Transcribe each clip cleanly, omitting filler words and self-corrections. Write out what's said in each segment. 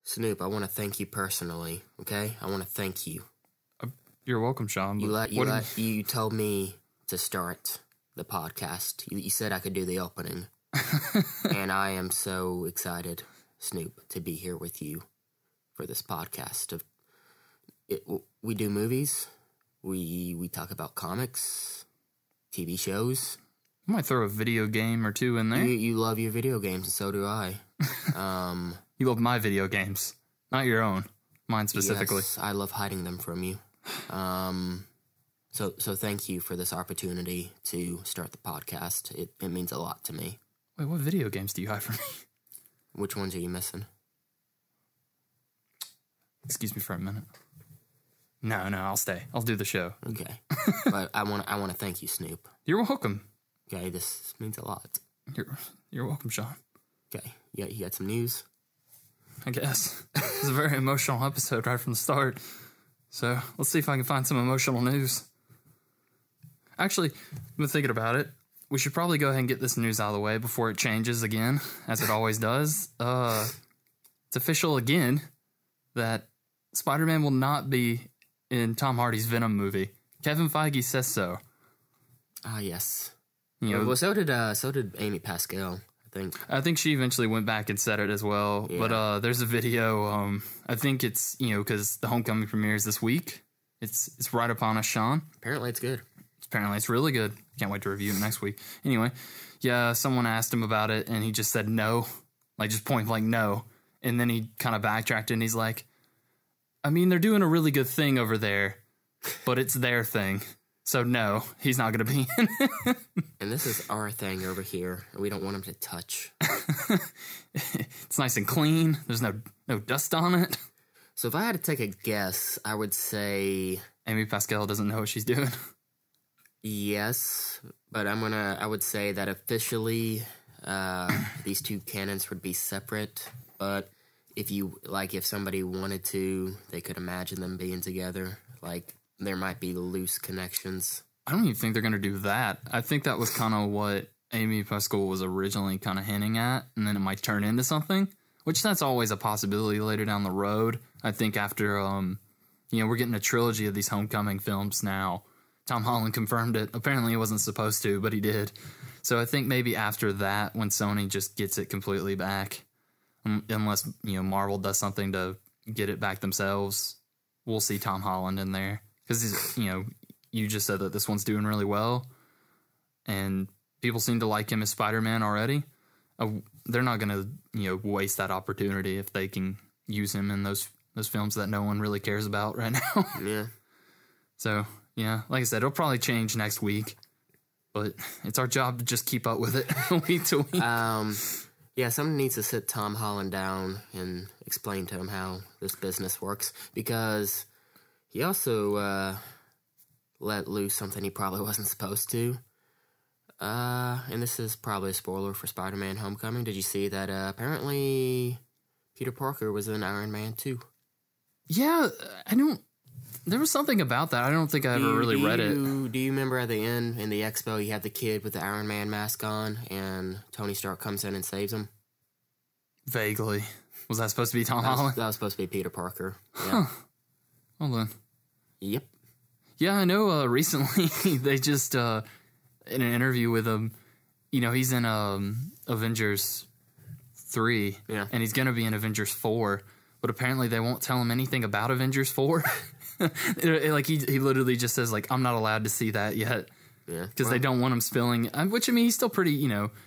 Snoop, I want to thank you personally, okay? I want to thank you. You're welcome, Sean. You told me to start the podcast. You said I could do the opening. And I am so excited, Snoop, to be here with you for this podcast. We do movies. We talk about comics, TV shows. I might throw a video game or two in there. You love your video games, and so do I. You love my video games, not your own. Mine specifically. Yes, I love hiding them from you. So thank you for this opportunity to start the podcast. It means a lot to me. Wait, what video games do you hide from me? Which ones are you missing? Excuse me for a minute. No, I'll stay. I'll do the show. Okay. But I want to thank you, Snoop. You're welcome. Okay, this means a lot. You're welcome, Sean. Okay, you got some news? I guess. It's a very emotional episode right from the start. So let's see if I can find some emotional news. Actually, I've been thinking about it. We should probably go ahead and get this news out of the way before it changes again, as it always does. It's official again that Spider-Man will not be in Tom Hardy's Venom movie. Kevin Feige says so. Ah, yes. You know, well, so did Amy Pascal, I think. I think she eventually went back and said it as well. Yeah. But there's a video. I think it's, because the Homecoming premiere is this week. It's right upon us, Sean. Apparently it's good. Apparently it's really good. Can't wait to review it next week. Anyway, yeah, someone asked him about it, and he just said no. Like, just point blank no. And then he kind of backtracked, and he's like, I mean, they're doing a really good thing over there, but it's their thing. So no, he's not going to be in it. And this is our thing over here, and we don't want him to touch. It's nice and clean. There's no dust on it. So if I had to take a guess, I would say Amy Pascal doesn't know what she's doing. Yes, but I would say that officially these two canons would be separate, but if somebody wanted to, they could imagine them being together. Like, there might be loose connections. I don't even think they're going to do that. I think that was kind of what Amy Pascal was originally kind of hinting at, and then it might turn into something, which that's always a possibility later down the road. I think after, we're getting a trilogy of these Homecoming films now. Tom Holland confirmed it. Apparently he wasn't supposed to, but he did. So I think maybe after that, when Sony just gets it completely back, unless, Marvel does something to get it back themselves, we'll see Tom Holland in there. Because, you just said that this one's doing really well, and people seem to like him as Spider-Man already. They're not going to, waste that opportunity if they can use him in those films that no one really cares about right now. Yeah. So, yeah, like I said, it'll probably change next week, but it's our job to just keep up with it week to week. Yeah, someone needs to sit Tom Holland down and explain to him how this business works, because he also let loose something he probably wasn't supposed to. And this is probably a spoiler for Spider-Man Homecoming. Did you see that apparently Peter Parker was in Iron Man 2? Yeah, there was something about that. I don't think I ever really read it. Do you remember at the end in the expo, you had the kid with the Iron Man mask on, and Tony Stark comes in and saves him? Vaguely. Was that supposed to be Tom Holland? That was supposed to be Peter Parker. Yeah. Huh. Hold on. Yep. Yeah, I know recently they just, in an interview with him, he's in Avengers 3, yeah, and he's going to be in Avengers 4, but apparently they won't tell him anything about Avengers 4. Like, he literally just says, like, I'm not allowed to see that yet. Yeah. Because they don't want him spilling. Which, I mean, he's still pretty,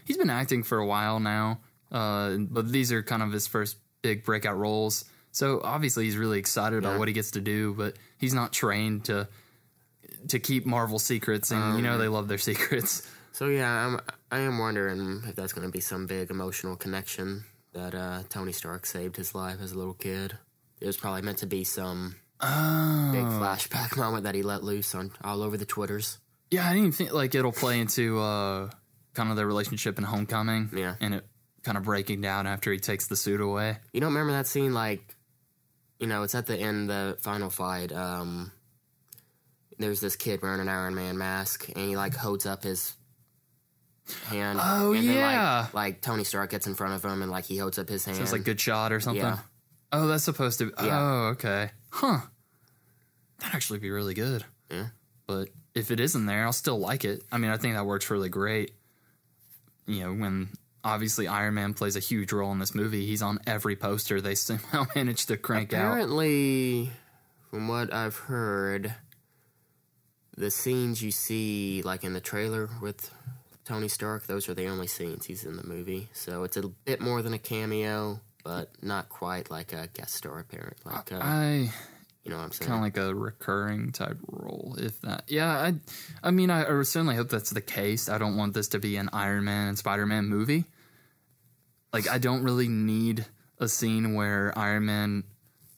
he's been acting for a while now. But these are kind of his first big breakout roles. So, obviously, he's really excited about what he gets to do. But he's not trained to keep Marvel secrets. And, they love their secrets. So, yeah, I am wondering if that's going to be some big emotional connection that Tony Stark saved his life as a little kid. It was probably meant to be some big flashback moment that he let loose on all over the Twitters. Yeah, I didn't think it'll play into kind of their relationship in Homecoming. Yeah, and it kind of breaking down after he takes the suit away. You don't remember that scene? It's at the end, the final fight. There's this kid wearing an Iron Man mask, and he holds up his hand. Oh, and yeah. Then, Tony Stark gets in front of him, and he holds up his hand. So it's good shot or something. Yeah. Oh, that's supposed to be. Yeah. Oh, okay. Huh. That'd actually be really good. Yeah. But if it isn't there, I'll still like it. I mean, I think that works really great. You know, when obviously Iron Man plays a huge role in this movie, he's on every poster they somehow managed to crank out. Apparently, from what I've heard, the scenes you see, like in the trailer with Tony Stark, those are the only scenes he's in the movie. So it's a bit more than a cameo, but not quite like a guest star apparent. Like you know what I'm saying? Kind of like a recurring type role, if that. Yeah, I mean, I certainly hope that's the case. I don't want this to be an Iron Man and Spider-Man movie. Like, I don't really need a scene where Iron Man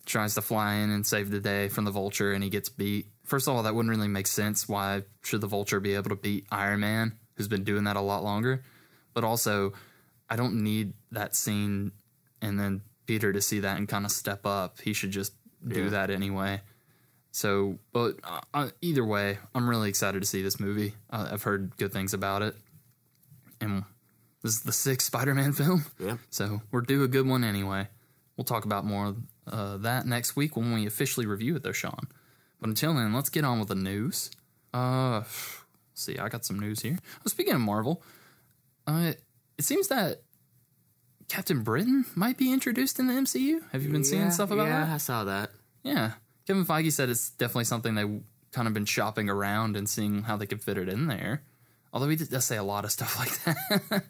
tries to fly in and save the day from the Vulture and he gets beat. First of all, that wouldn't really make sense. Why should the Vulture be able to beat Iron Man, who's been doing that a lot longer? But also, I don't need that scene and then Peter to see that and kind of step up. He should just do that anyway. So, but either way, I'm really excited to see this movie. I've heard good things about it. And this is the 6th Spider-Man film. Yeah. So we're due a good one anyway. We'll talk about more of that next week when we officially review it though, Sean. But until then, let's get on with the news. See, I got some news here. Oh, speaking of Marvel, it seems that Captain Britain might be introduced in the MCU. Have you been seeing stuff about that? Yeah, I saw that. Yeah. Kevin Feige said it's definitely something they've kind of been shopping around and seeing how they could fit it in there. Although he does say a lot of stuff like that.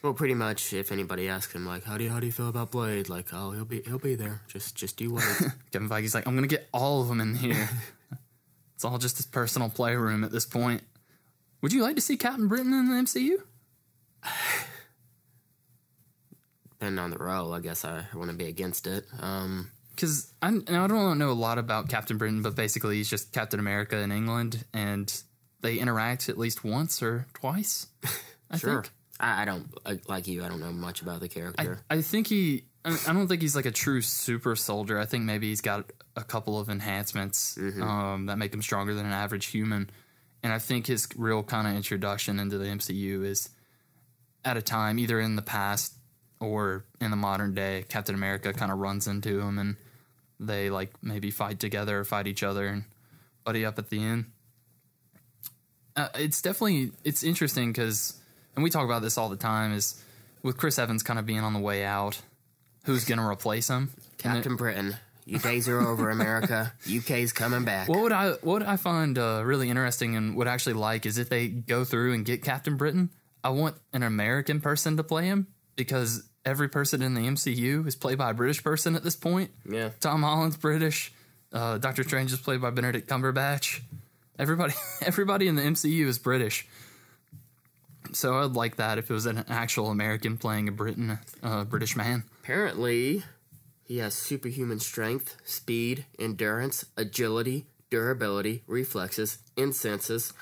Well, pretty much, if anybody asks him, like, how do you feel about Blade? Like, oh, he'll be there. Just you wait. Kevin Feige's like, I'm gonna get all of them in here. It's all just his personal playroom at this point. Would you like to see Captain Britain in the MCU? Depending on the role, I guess I wouldn't be against it. Because I don't know a lot about Captain Britain, but basically he's just Captain America in England, and they interact at least once or twice. I think. I don't like you. I don't know much about the character. I think I don't think he's like a true super soldier. I think maybe he's got a couple of enhancements that make him stronger than an average human. And I think his real kind of introduction into the MCU is at a time either in the past or in the modern day. Captain America kind of runs into him and they like maybe fight together or fight each other and buddy up at the end. It's interesting because, and we talk about this all the time, is with Chris Evans kind of being on the way out, who's going to replace him? Captain Britain. You days are over, America. UK's coming back. What would I find really interesting and would actually like is if they go through and get Captain Britain, I want an American person to play him because every person in the MCU is played by a British person at this point. Yeah. Tom Holland's British. Doctor Strange is played by Benedict Cumberbatch. Everybody in the MCU is British. So I'd like that if it was an actual American playing a British man. Apparently, he has superhuman strength, speed, endurance, agility, durability, reflexes, incenses,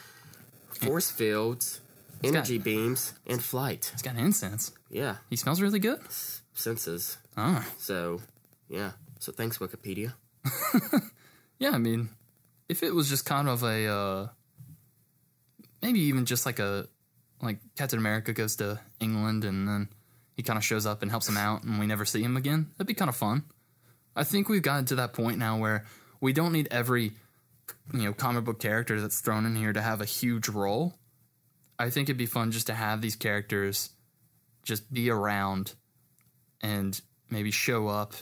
force fields, energy beams, and flight. He's got incense. Yeah. He smells really good. Senses. Oh. So, yeah. So thanks, Wikipedia. Yeah, I mean, if it was just kind of a, maybe even just like Captain America goes to England and then he kind of shows up and helps him out and we never see him again, that'd be kind of fun. I think we've gotten to that point now where we don't need every, comic book character that's thrown in here to have a huge role. I think it'd be fun just to have these characters just be around and maybe show up,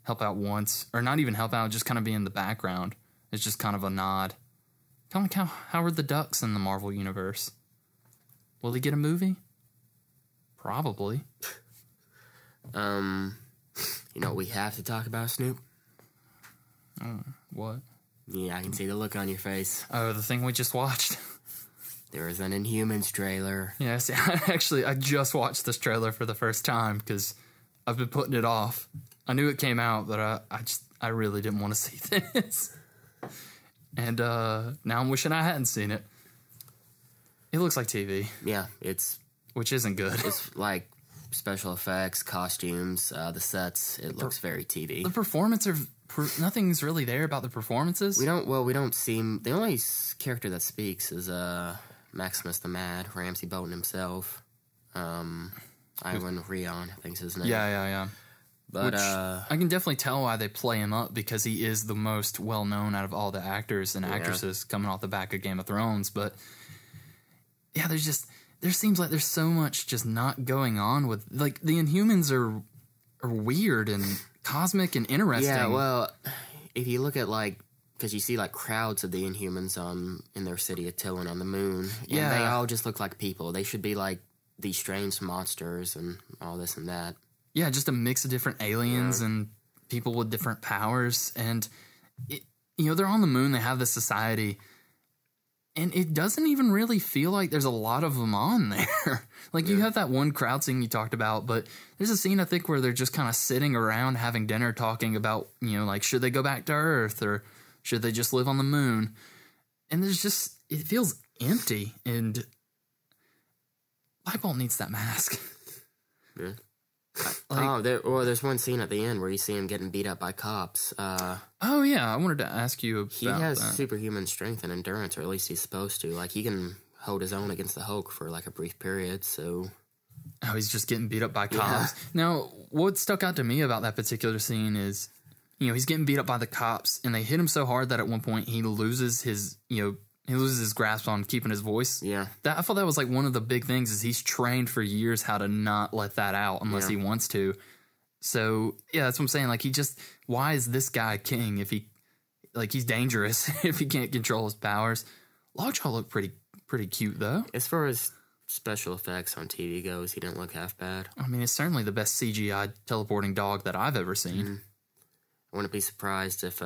help out once, or not even help out, just kind of be in the background. It's just kind of a nod. Kind of like how Howard the Duck's in the Marvel Universe. Will he get a movie? Probably. We have to talk about Snoop. What? Yeah, I can see the look on your face. Oh, the thing we just watched. There was an Inhumans trailer. Yes, actually, I just watched this trailer for the first time because I've been putting it off. I knew it came out, but I really didn't want to see this. And now I'm wishing I hadn't seen it. It looks like TV. Yeah, which isn't good. It's like special effects, costumes, the sets. It looks very TV. The performance nothing's really there about the performances. We don't see the only character that speaks is Maximus the Mad, Ramsay Bolton himself. Iwan Rheon, I think's his name. Yeah. But Which I can definitely tell why they play him up, because he is the most well-known out of all the actors and actresses coming off the back of Game of Thrones. But yeah, there seems like there's so much just not going on with, like, the Inhumans are weird and cosmic and interesting. Yeah, well, if you look at, like, because you see, like, crowds of the Inhumans in their city of Tillin on the moon, and they all just look like people. They should be, like, these strange monsters and all this and that. Yeah, just a mix of different aliens and people with different powers. And, they're on the moon. They have this society. And it doesn't even really feel like there's a lot of them on there. Like, you have that one crowd scene you talked about, but there's a scene, I think, where they're just kind of sitting around having dinner talking about, like, should they go back to Earth or should they just live on the moon? And it feels empty. And Lightbolt needs that mask. Yeah. There's one scene at the end where you see him getting beat up by cops. Oh, yeah, I wanted to ask you about that. He has superhuman strength and endurance, or at least he's supposed to. Like, he can hold his own against the Hulk for, like, a brief period, so... Oh, he's just getting beat up by cops. Yeah. Now, what stuck out to me about that particular scene is, he's getting beat up by the cops, and they hit him so hard that at one point he loses his, he loses his grasp on keeping his voice. Yeah. I thought that was like one of the big things, is he's trained for years how to not let that out unless he wants to. So, yeah, that's what I'm saying. Like, why is this guy king if he's dangerous if he can't control his powers? Lockjaw looked pretty cute, though. As far as special effects on TV goes, he didn't look half bad. I mean, it's certainly the best CGI teleporting dog that I've ever seen. Mm-hmm. I wouldn't be surprised if...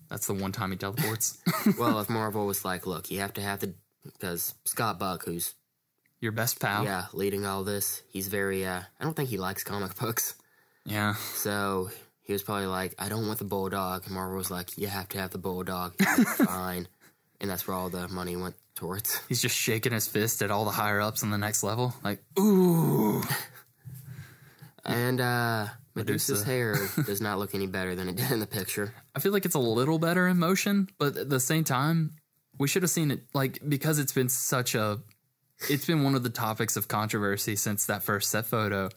That's the one time he teleports. Well, if Marvel was like, look, you have to have because Scott Buck, who's... Your best pal. Yeah, leading all this, he's very, I don't think he likes comic books. Yeah. So he was probably like, I don't want the Bulldog. And Marvel was like, you have to have the Bulldog. Fine. And that's where all the money went towards. He's just shaking his fist at all the higher-ups on the next level. Like, ooh. And, Medusa's hair does not look any better than it did in the picture. I feel like it's a little better in motion, but at the same time, we should have seen it, like, because it's been one of the topics of controversy since that first set photo,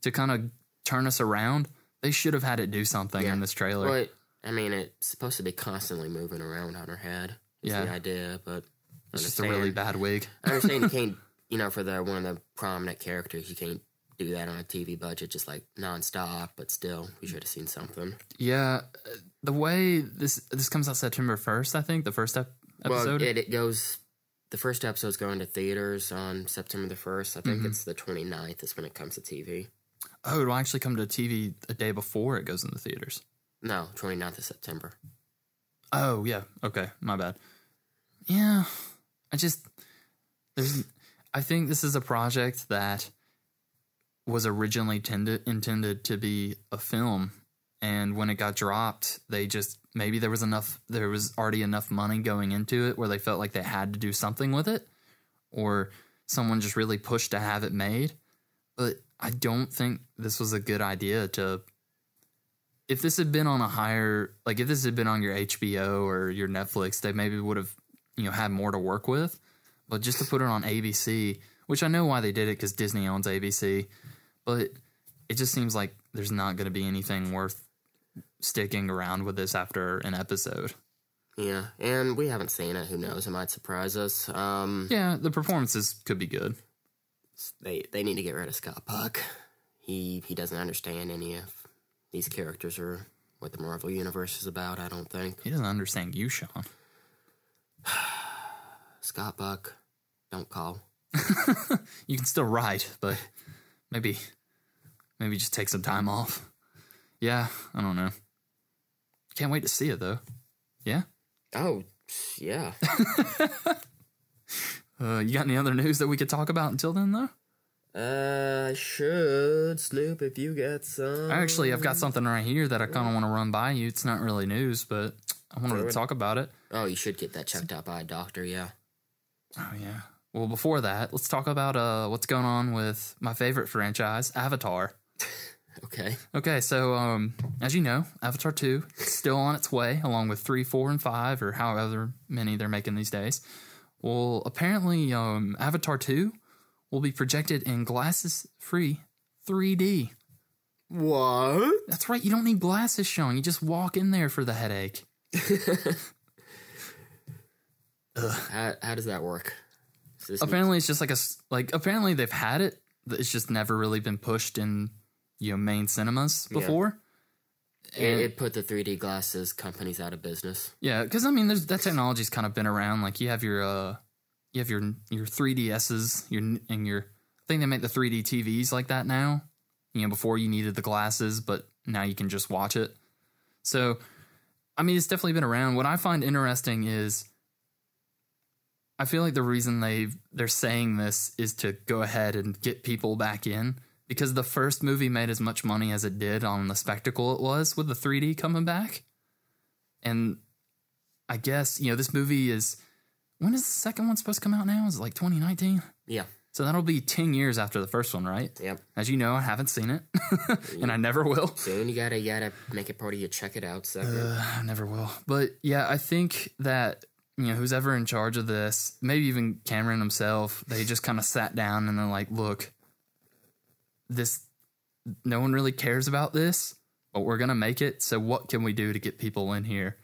to kind of turn us around. They should have had it do something in this trailer. Well, I mean, it's supposed to be constantly moving around on her head. Is the idea, but it's just a really bad wig. I understand you can't, for one of the prominent characters, you can't do that on a TV budget, just like nonstop, but still, we should have seen something. Yeah, the way this comes out September 1st, I think, the first episode. Well, it goes. The first episode's going to theaters on September the 1st. I think it's the 29th is when it comes to TV. Oh, it'll actually come to TV a day before it goes in the theaters. No, 29th of September. Oh, yeah. Okay, my bad. Yeah, I think this is a project that was originally intended to be a film, and when it got dropped, maybe there was already enough money going into it where they felt like they had to do something with it, or someone just really pushed to have it made. But I don't think this was a good idea if this had been on if this had been on your HBO or your Netflix, they maybe would have, had more to work with. But just to put it on ABC, which I know why they did it, because Disney owns ABC, but it just seems like there's not going to be anything worth sticking around with this after an episode. Yeah, and we haven't seen it. Who knows? It might surprise us. Yeah, the performances could be good. They need to get rid of Scott Buck. He doesn't understand any of these characters or what the Marvel Universe is about, I don't think. He doesn't understand you, Sean. Scott Buck, don't call. You can still write, but maybe just take some time off. Yeah, I don't know. Can't wait to see it, though. Yeah? Oh, yeah. You got any other news that we could talk about until then, though? I should, Snoop, if you got some. Actually, I've got something right here that I kind of want to run by you. It's not really news, but I wanted to talk about it. Oh, you should get that checked out by a doctor, yeah. Oh, yeah. Well, before that, let's talk about what's going on with my favorite franchise, Avatar. Okay, so as you know, Avatar 2 is still on its way, along with 3, 4, and 5, or however many they're making these days. Well, apparently, Avatar 2 will be projected in glasses-free 3D. What? That's right. You don't need glasses showing. You just walk in there for the headache. How does that work? Apparently, it's just apparently they've had it. It's just never really been pushed in, main cinemas before. Yeah. It put the 3D glasses companies out of business. Yeah, because that technology's kind of been around. Like you have your 3DSs, I think they make the 3D TVs like that now. Before you needed the glasses, but now you can just watch it. So, it's definitely been around. What I find interesting is I feel like the reason they're saying this is to go ahead and get people back in, because the first movie made as much money as it did on the spectacle it was with the 3D coming back. And I guess, this movie when is the second one supposed to come out now? Is it like 2019? Yeah. So that'll be 10 years after the first one, right? Yep. As you know, I haven't seen it, and I never will. Soon you gotta make it part of your check it out segment. I never will. But yeah, I think that, who's ever in charge of this, maybe even Cameron himself, they just kind of sat down and they're like, look, no one really cares about this, but we're going to make it. So what can we do to get people in here?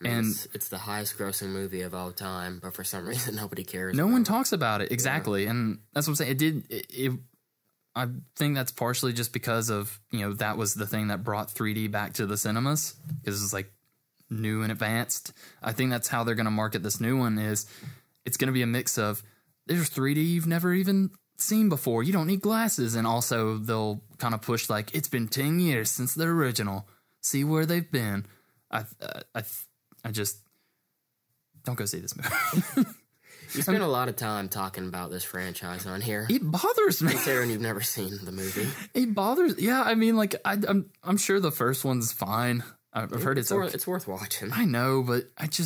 And it's the highest grossing movie of all time, but for some reason nobody cares. No one talks about it. Exactly. Yeah. And that's what I'm saying. I think that's partially just because of, that was the thing that brought 3D back to the cinemas, because it's like new and advanced. I think that's how they're going to market this new one. Is it's going to be a mix of, there's 3D you've never even seen before. You don't need glasses. And also they'll kind of push like, it's been 10 years since the original. See where they've been. I just don't go see this movie. You spend a lot of time talking about this franchise on here. It bothers me. Considering you've never seen the movie. It bothers. Yeah, I'm sure the first one's fine. I've heard it's worth watching. I know, but that's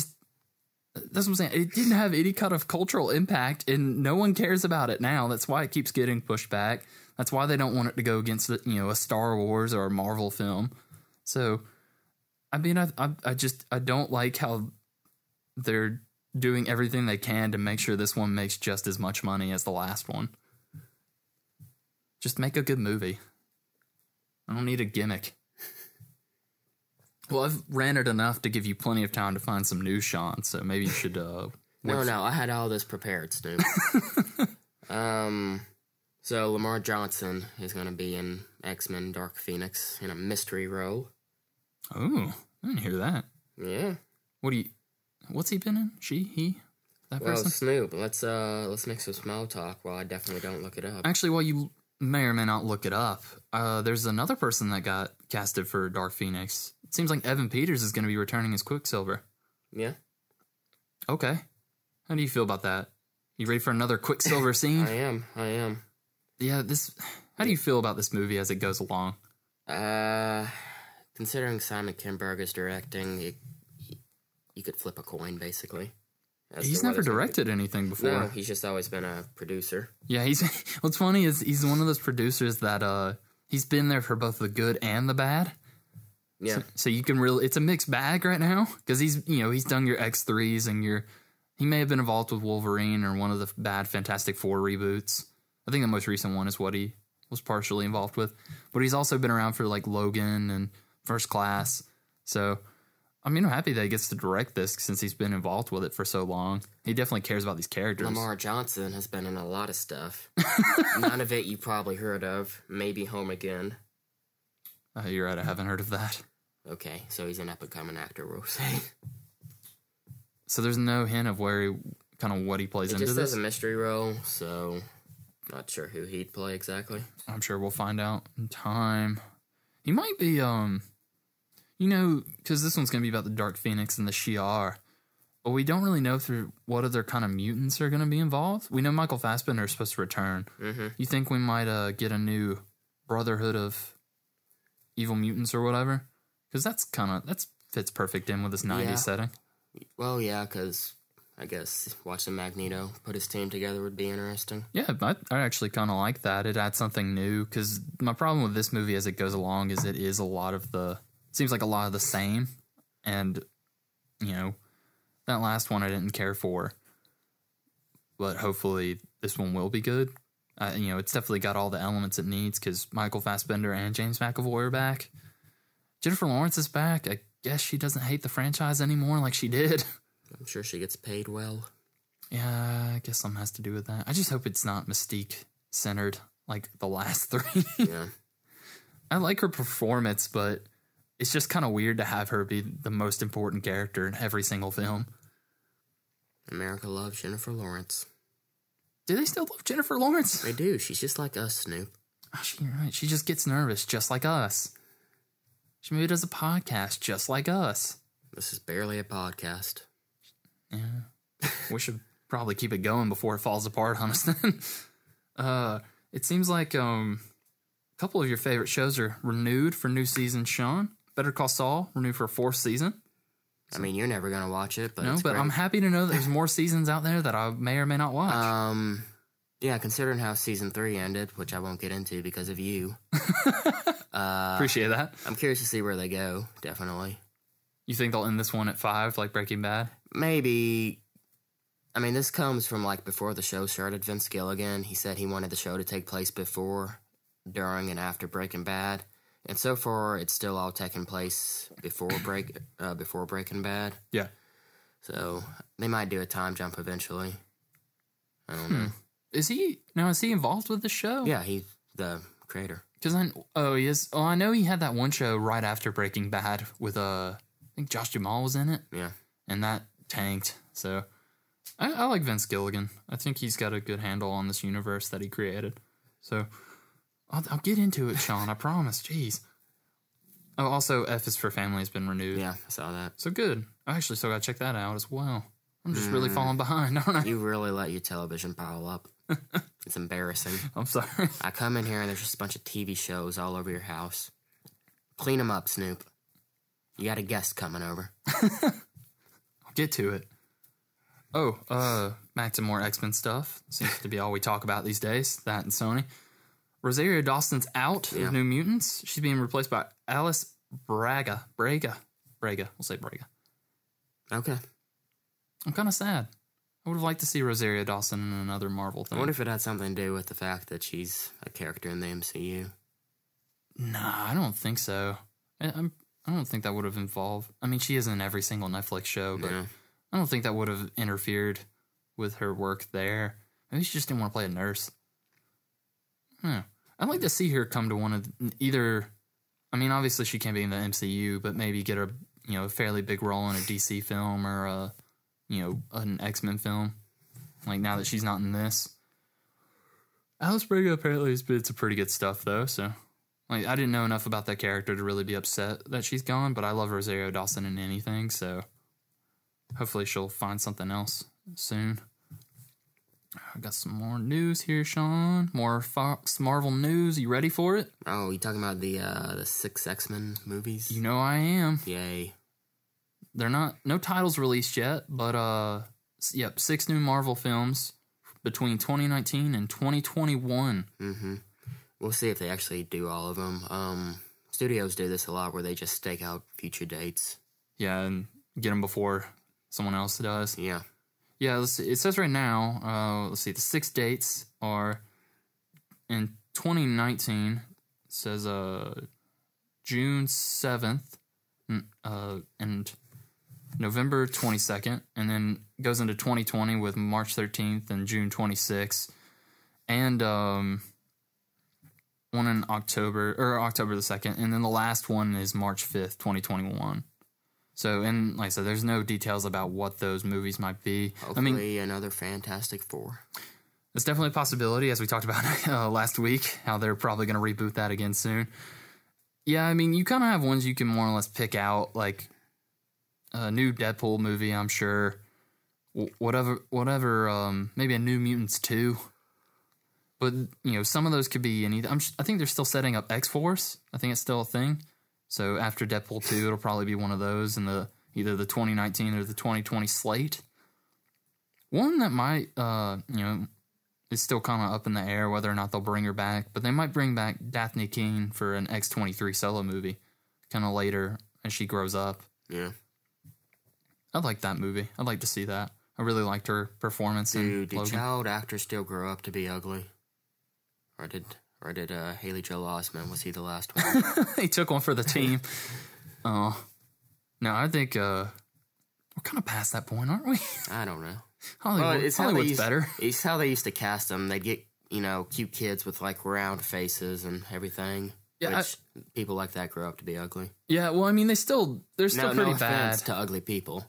what I'm saying. It didn't have any kind of cultural impact, and no one cares about it now. That's why it keeps getting pushed back. That's why they don't want it to go against a Star Wars or a Marvel film. So. I don't like how they're doing everything they can to make sure this one makes just as much money as the last one. Just make a good movie. I don't need a gimmick. Well, I've ranted enough to give you plenty of time to find some news, Sean, so maybe you should... No, I had all this prepared, Snoop. So Lamar Johnson is going to be in X-Men Dark Phoenix in a mystery role. Oh, I didn't hear that. Yeah. What's he been in? He? That person? Snoop, let's make some small talk while I definitely don't look it up. Actually, while you may or may not look it up, there's another person that got casted for Dark Phoenix. It seems like Evan Peters is going to be returning as Quicksilver. Yeah. Okay. How do you feel about that? You ready for another Quicksilver scene? I am. Yeah, how do you feel about this movie as it goes along? Considering Simon Kinberg is directing, you could flip a coin, basically. He's never directed anything before. No, he's just always been a producer. Yeah, what's funny is he's one of those producers that he's been there for both the good and the bad. Yeah. So you can really, it's a mixed bag right now, because he's done your X3s and he may have been involved with Wolverine or one of the bad Fantastic Four reboots. I think the most recent one is what he was partially involved with, but he's also been around for like Logan and First Class. So, I'm happy that he gets to direct this since he's been involved with it for so long. He definitely cares about these characters. Lamar Johnson has been in a lot of stuff. None of it you probably heard of. Maybe Home Again. You're right, I haven't heard of that. Okay, so he's an up-and-coming actor, we'll say. So there's no hint of what he plays into this? It just says a mystery role, so not sure who he'd play exactly. I'm sure we'll find out in time. He might be, because this one's going to be about the Dark Phoenix and the Shi'ar, but we don't really know through what other kind of mutants are going to be involved. We know Michael Fassbender is supposed to return. Mm-hmm. You think we might get a new Brotherhood of Evil Mutants or whatever? Because that fits perfect in with this 90s setting. Well, yeah, because I guess watching Magneto put his team together would be interesting. Yeah, I actually kind of like that. It adds something new, because my problem with this movie as it goes along is it is seems like a lot of the same, and, that last one I didn't care for, but hopefully this one will be good. It's definitely got all the elements it needs because Michael Fassbender and James McAvoy are back. Jennifer Lawrence is back. I guess she doesn't hate the franchise anymore like she did. I'm sure she gets paid well. Yeah, I guess something has to do with that. I just hope it's not Mystique-centered like the last three. Yeah. I like her performance, but it's just kind of weird to have her be the most important character in every single film. America loves Jennifer Lawrence. Do they still love Jennifer Lawrence? They do. She's just like us, Snoop. Oh, you're right. She just gets nervous just like us. She maybe does a podcast just like us. This is barely a podcast. Yeah. We should probably keep it going before it falls apart on us then. It seems like a couple of your favorite shows are renewed for new seasons, Sean. Better Call Saul, renewed for a 4th season. I mean, you're never going to watch it, but no, it's but great. I'm happy to know that there's more seasons out there that I may or may not watch. Yeah, considering how season 3 ended, which I won't get into because of you. Appreciate that. I'm curious to see where they go, definitely. You think they'll end this one at 5, like Breaking Bad? Maybe. I mean, this comes from, like, before the show started. Vince Gilligan, he said he wanted the show to take place before, during, and after Breaking Bad. And so far, it's still all taking place before Breaking Bad. Yeah. So, they might do a time jump eventually. I don't know. Is he involved with the show? Yeah, he's the creator. Because he is. Oh, I know he had that one show right after Breaking Bad with I think Josh Jamal was in it. Yeah, and that tanked. So I like Vince Gilligan. I think he's got a good handle on this universe that he created. So I'll get into it, Sean. I promise. Jeez. Oh, also, F is for Family has been renewed. Yeah, I saw that. So good. I actually still got to check that out as well. I'm just really falling behind, aren't I? You really let your television pile up. It's embarrassing. I'm sorry. I come in here and there's just a bunch of TV shows all over your house. Clean them up, Snoop. You got a guest coming over. I'll get to it. Oh, back to more X-Men stuff. Seems to be all we talk about these days, that and Sony. Rosario Dawson's out of New Mutants. She's being replaced by Alice Braga. Braga. We'll say Braga. Okay. I'm kind of sad. I would have liked to see Rosario Dawson in another Marvel thing. I wonder if it had something to do with the fact that she's a character in the MCU. Nah, I don't think so. I don't think that would have involved... I mean, she is in every single Netflix show, but I don't think that would have interfered with her work there. Maybe she just didn't want to play a nurse. I'd like to see her come to one of either... I mean, obviously she can't be in the MCU, but maybe get a fairly big role in a DC film or an X-Men film. Like, now that she's not in this. Alice Braga apparently has been some pretty good stuff, though, so... Like, I didn't know enough about that character to really be upset that she's gone, but I love Rosario Dawson in anything, so... Hopefully she'll find something else soon. I got some more news here, Sean. More Fox Marvel news. You ready for it? Oh, you talking about the 6 X-Men movies? You know I am. Yay. They're not... No titles released yet, but, 6 new Marvel films between 2019 and 2021. Mm-hmm. We'll see if they actually do all of them. Studios do this a lot where they just stake out future dates. Yeah, and get them before someone else does. Yeah. Yeah, let's see. It says right now, the 6 dates are in 2019. It says June 7th and November 22nd, and then goes into 2020 with March 13th and June 26th, and one in October the 2nd, and then the last one is March 5th, 2021. So, and like I said, there's no details about what those movies might be. Hopefully another Fantastic Four. It's definitely a possibility, as we talked about last week, how they're probably going to reboot that again soon. Yeah, I mean, you kind of have ones you can more or less pick out, like a new Deadpool movie, I'm sure. Whatever, maybe a New Mutants 2. But, some of those could be anything. I think they're still setting up X-Force. I think it's still a thing. So after Deadpool 2, it'll probably be one of those in either the 2019 or the 2020 slate. One that might, is still kind of up in the air whether or not they'll bring her back. But they might bring back Daphne Keane for an X-23 solo movie kind of later as she grows up. Yeah. I'd like that movie. I'd like to see that. I really liked her performance in Do Logan. child actors still grow up to be ugly? Or did Haley Joel Osment, was he the last one? He took one for the team. Oh. No, I think we're kind of past that point, aren't we? I don't know. Hollywood's better. It's how they used to cast them. They'd get, cute kids with, like, round faces and everything. Yeah, which people like that grow up to be ugly. Yeah, well, I mean, they're still pretty bad. No offense to ugly people.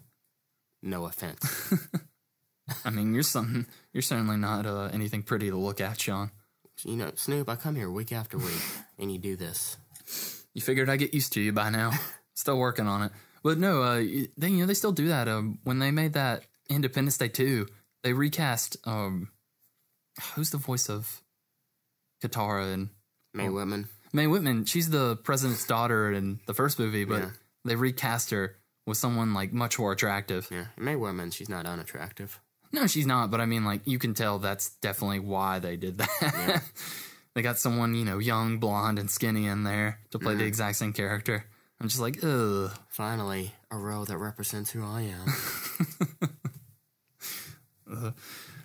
No offense. I mean, you're certainly not anything pretty to look at, Sean. Snoop, I come here week after week, and you do this. You figured I'd get used to you by now. Still working on it. But no, they still do that. When they made that Independence Day 2, they recast, who's the voice of Katara and... Mae Whitman. Mae Whitman, she's the president's daughter in the first movie, but they recast her with someone, like, much more attractive. Yeah, Mae Whitman, she's not unattractive. No, she's not, but I mean, like, you can tell that's definitely why they did that. Yeah. They got someone, young, blonde, and skinny in there to play the exact same character. I'm just like, ugh. Finally, a role that represents who I am.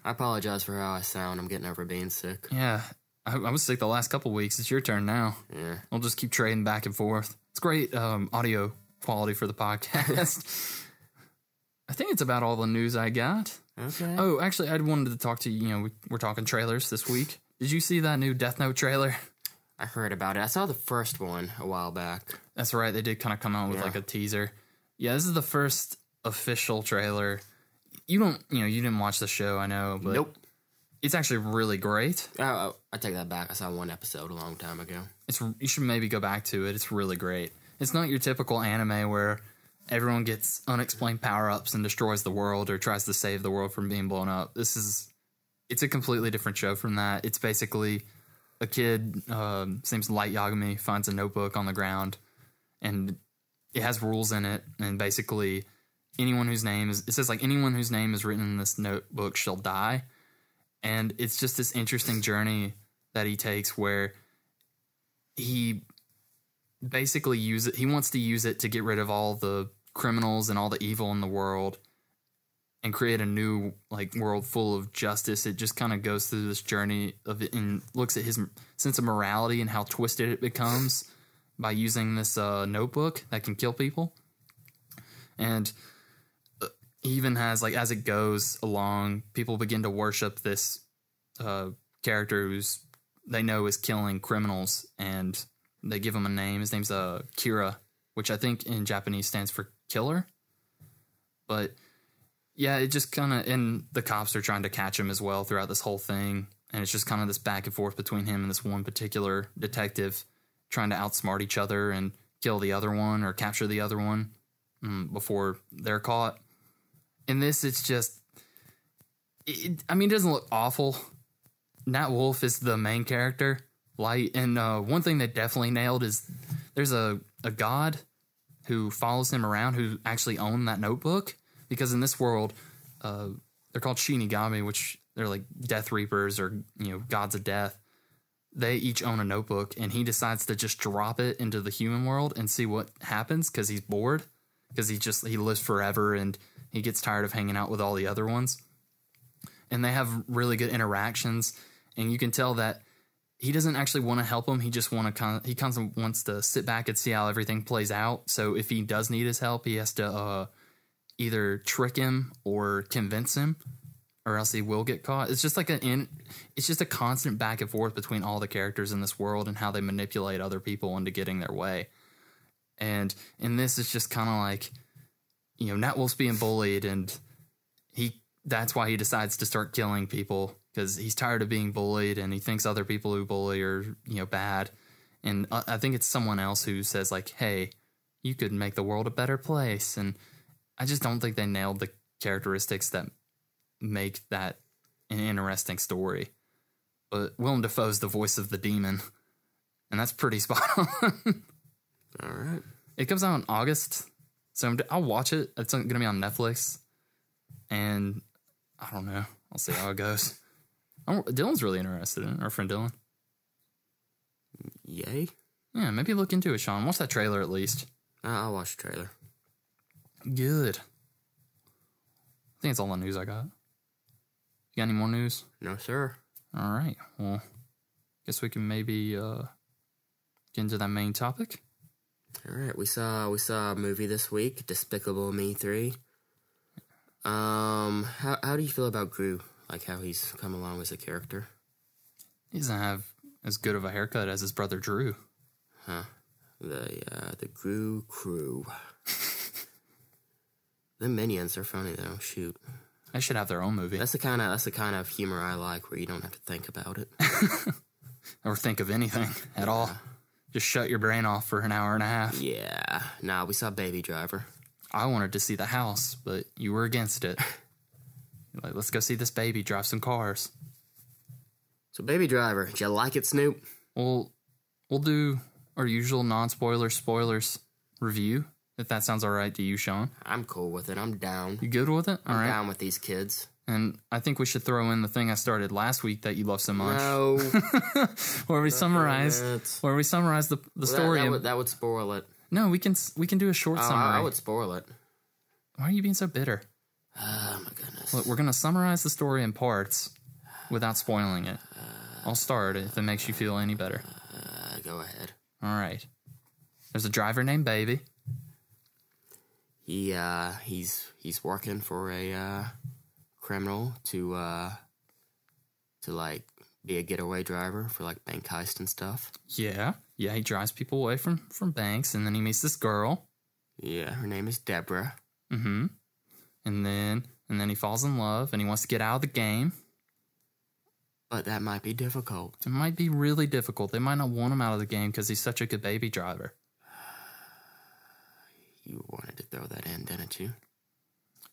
I apologize for how I sound. I'm getting over being sick. Yeah, I was sick the last couple weeks. It's your turn now. Yeah. We'll just keep trading back and forth. It's great audio quality for the podcast. I think it's about all the news I got. Okay. Oh, actually, I wanted to talk to you. We're talking trailers this week. Did you see that new Death Note trailer? I heard about it. I saw the first one a while back. That's right. They did kind of come out with like a teaser. Yeah, this is the first official trailer. You didn't watch the show, I know, but nope. It's actually really great. Oh, I take that back. I saw one episode a long time ago. You should maybe go back to it. It's really great. It's not your typical anime where everyone gets unexplained power-ups and destroys the world or tries to save the world from being blown up. It's a completely different show from that. It's basically a kid, his name's Light Yagami, finds a notebook on the ground, and it has rules in it, and basically anyone whose name is written in this notebook shall die. And it's just this interesting journey that he takes where he basically he wants to use it to get rid of all the criminals and all the evil in the world and create a new world full of justice. It just kind of goes through this journey of it and looks at his sense of morality and how twisted it becomes by using this notebook that can kill people. And he even has, as it goes along, people begin to worship this character who's they know is killing criminals, and they give him a name. His name's Kira, which I think in Japanese stands for killer. But yeah, it just kind of, and the cops are trying to catch him as well throughout this whole thing. And it's just kind of this back and forth between him and this one particular detective trying to outsmart each other and kill the other one or capture the other one before they're caught. In this, it's just, it doesn't look awful. Nat Wolff is the main character, Light. And one thing they definitely nailed is there's a god who follows him around who actually owned that notebook. Because in this world, they're called Shinigami, which they're like Death Reapers or, gods of death. They each own a notebook, and he decides to just drop it into the human world and see what happens because he's bored. Because he lives forever and he gets tired of hanging out with all the other ones. And they have really good interactions, and you can tell that he doesn't actually want to help him. He just he kind of wants to sit back and see how everything plays out. So if he does need his help, he has to either trick him or convince him, or else he will get caught. It's just it's just a constant back and forth between all the characters in this world and how they manipulate other people into getting their way. And in this, it's just kind of like, Nat Wolff's being bullied, and that's why he decides to start killing people, because he's tired of being bullied, and he thinks other people who bully are, bad. And I think it's someone else who says, hey, you could make the world a better place. And I just don't think they nailed the characteristics that make that an interesting story. But Willem Dafoe's the voice of the demon, and that's pretty spot on. All right. It comes out in August, so I'll watch it. It's going to be on Netflix, and I don't know. I'll see how it goes. Dylan's really interested in it, our friend Dylan. Yay? Yeah, maybe look into it, Sean. Watch that trailer at least. I'll watch the trailer. Good. I think that's all the news I got. You got any more news? No, sir. All right. Well, guess we can maybe get into that main topic. All right, we saw a movie this week, Despicable Me 3. How do you feel about Gru? Like how he's come along as a character? He doesn't have as good of a haircut as his brother Drew. Huh. The Gru crew. The Minions are funny though. Shoot. They should have their own movie. That's the kind of humor I like, where you don't have to think about it. Or think of anything at all. Just shut your brain off for an hour and a half. Yeah. Nah, we saw Baby Driver. I wanted to see the house, but you were against it. You're like, let's go see this baby drive some cars. So Baby Driver, did you like it, Snoop? We'll do our usual spoilers review, if that sounds all right to you, Sean. I'm cool with it. I'm down. You good with it? All I'm right. down with these kids. And I think we should throw in the thing I started last week that you love so much. No. where we summarize the story. That would spoil it. No, we can do a short summary. I would spoil it. Why are you being so bitter? Oh my goodness. Look, we're going to summarize the story in parts without spoiling it. I'll start if it makes you feel any better. Go ahead. All right. There's a driver named Baby. He's working for a criminal to like be a getaway driver for like bank heist and stuff. Yeah, he drives people away from banks, and then he meets this girl. Yeah, her name is Deborah. Mm-hmm. And then he falls in love, and he wants to get out of the game. But that might be difficult. It might be really difficult. They might not want him out of the game because he's such a good baby driver. You wanted to throw that in, didn't you?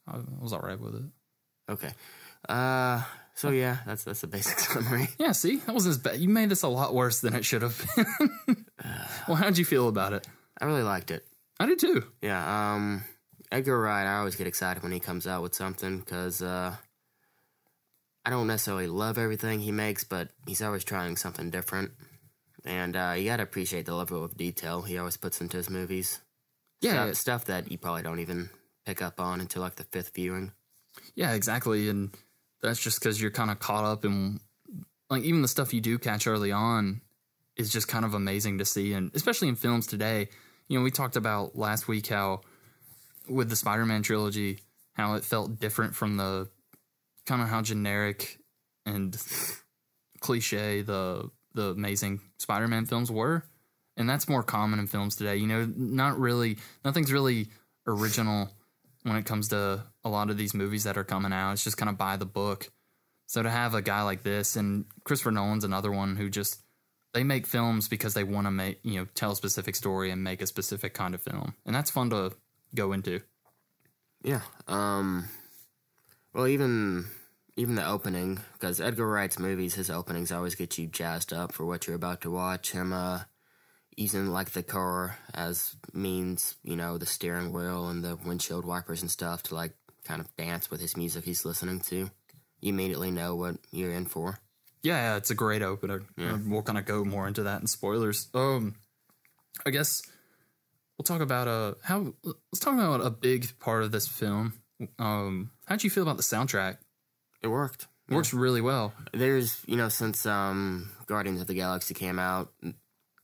I was all right with it. Okay. So yeah, that's a basic summary. Yeah, see? That wasn't as bad. You made this a lot worse than it should have been. Well, how'd you feel about it? I really liked it. I did too. Yeah, Edgar Wright, I always get excited when he comes out with something, because I don't necessarily love everything he makes, but he's always trying something different. And you gotta appreciate the level of detail he always puts into his movies. Yeah. Stuff that you probably don't even pick up on until like the fifth viewing. Yeah, exactly. And that's just because you're kind of caught up in, like, even the stuff you do catch early on is just kind of amazing to see. And especially in films today, you know, we talked about last week how with the Spider-Man trilogy, how it felt different from the kind of how generic and cliche the Amazing Spider-Man films were. And that's more common in films today. You know, nothing's really original when it comes to a lot of these movies that are coming out. It's just kind of by the book. So to have a guy like this, and Christopher Nolan's another one who just, they make films because they want to tell a specific story and make a specific kind of film. And that's fun to go into. Yeah. Well, even the opening, because Edgar Wright's movies, his openings always get you jazzed up for what you're about to watch. Him using like the car as means, the steering wheel and the windshield wipers and stuff to like kind of dance with his music he's listening to. You immediately know what you're in for. Yeah, it's a great opener. Yeah. We'll kind of go more into that in spoilers. I guess we'll talk about let's talk about a big part of this film. How'd you feel about the soundtrack? It worked. It works really well. There's, since Guardians of the Galaxy came out,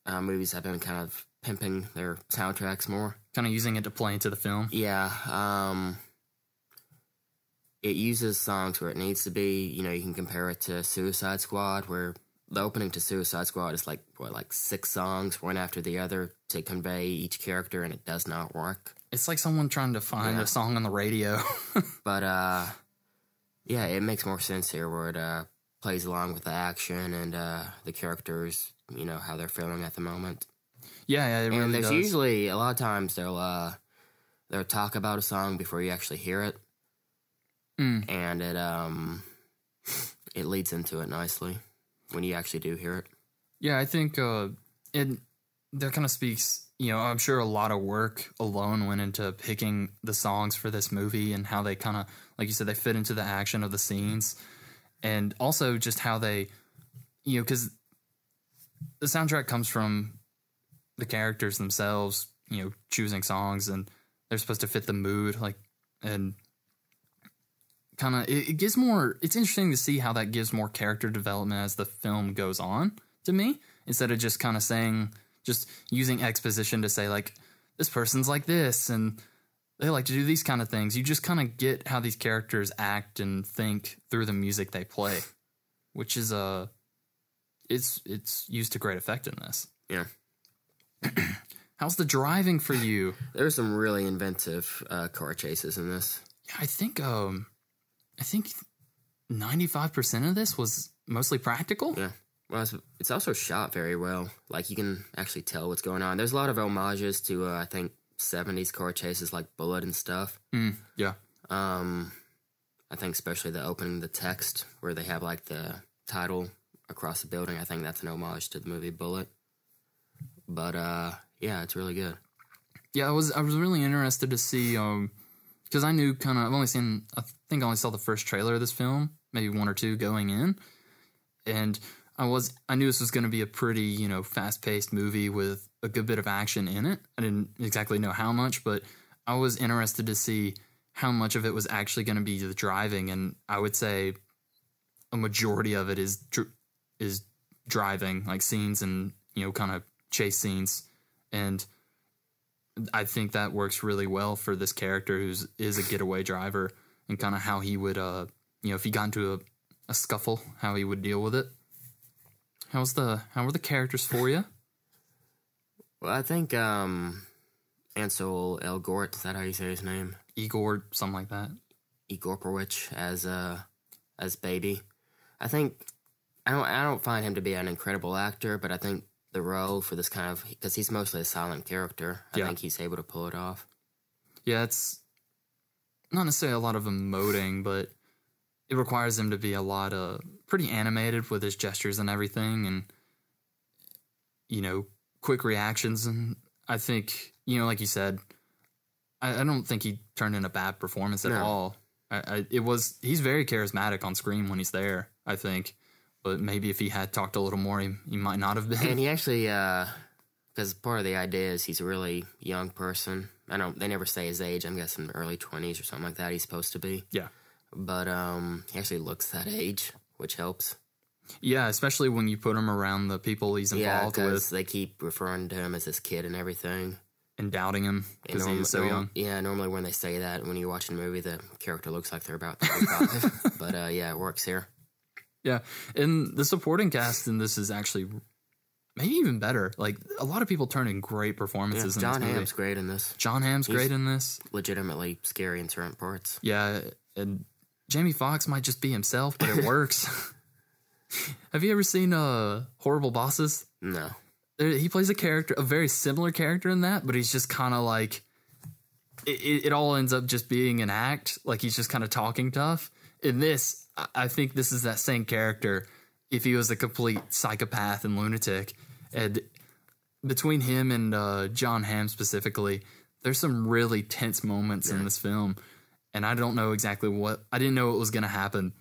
movies have been kind of pimping their soundtracks more. Kind of using it to play into the film. Yeah. It uses songs where it needs to be. You can compare it to Suicide Squad, where the opening to Suicide Squad is like 6 songs, one after the other, to convey each character, and it does not work. It's like someone trying to find a song on the radio. But, yeah, it makes more sense here, where it plays along with the action and the characters, how they're feeling at the moment. Yeah, it really and there's does. usually, a lot of times, they'll talk about a song before you actually hear it. And it leads into it nicely when you actually do hear it. Yeah, I think that kind of speaks, I'm sure a lot of work alone went into picking the songs for this movie and how they kind of, like you said, they fit into the action of the scenes. And also just how they, because the soundtrack comes from the characters themselves, choosing songs, and they're supposed to fit the mood, and kind of, it gives more, it's interesting to see how that gives more character development as the film goes on, to me, instead of just kind of just using exposition to say, like, this person's like this, and they like to do these kind of things. You just kind of get how these characters act and think through the music they play, which is it's used to great effect in this. Yeah. How's the driving for you? There's some really inventive car chases in this. Yeah, I think 95% of this was mostly practical. Yeah. Well, it's also shot very well. Like, you can actually tell what's going on. There's a lot of homages to, I think, 70s car chases like Bullet and stuff. Yeah. I think especially the opening, the text, where they have, like, the title across the building. I think that's an homage to the movie Bullet. But, yeah, it's really good. Yeah, I was really interested to see, because I knew I only saw the first trailer of this film, maybe one or two going in, and I knew this was going to be a pretty, fast-paced movie with a good bit of action in it. I didn't exactly know how much, but I was interested to see how much of it was actually going to be the driving, and I would say a majority of it is driving, like scenes and, kind of chase scenes, and I think that works really well for this character is a getaway driver, and kind of how he would, if he got into a scuffle, how he would deal with it. How were the characters for you? Well, I think Ansel Elgort, is that how you say his name? Igor, something like that. Igorpowicz as Baby. I don't find him to be an incredible actor, but I think the role for this kind of, because he's mostly a silent character, I think he's able to pull it off. Yeah, it's not necessarily a lot of emoting, but it requires him to be a lot of pretty animated with his gestures and everything, and quick reactions. And I think like you said, I don't think he turned in a bad performance at all. He's very charismatic on screen when he's there, I think, but maybe if he had talked a little more, he might not have been. And he actually, because part of the idea is he's a really young person. They never say his age. I'm guessing early 20s or something like that. He's supposed to be. Yeah. But he actually looks that age, which helps. Yeah, especially when you put him around the people he's involved with. They keep referring to him as this kid and everything. And doubting him because he is so young. Yeah, normally when they say that, when you're watching a movie, the character looks like they're about 35. But yeah, it works here. Yeah, and the supporting cast in this is actually maybe even better. Like, a lot of people turn in great performances in this movie. Jon Hamm's great in this. Jon Hamm's great in this. Legitimately scary in certain parts. Yeah, and Jamie Foxx might just be himself, but it works. Have you ever seen Horrible Bosses? No. He plays a very similar character in that, but he's just kind of like, it all ends up just being an act. Like, he's just kind of talking tough. In this, I think this is that same character if he was a complete psychopath and lunatic. And between him and Jon Hamm specifically, there's some really tense moments in this film. And I don't know exactly I didn't know what was going to happen.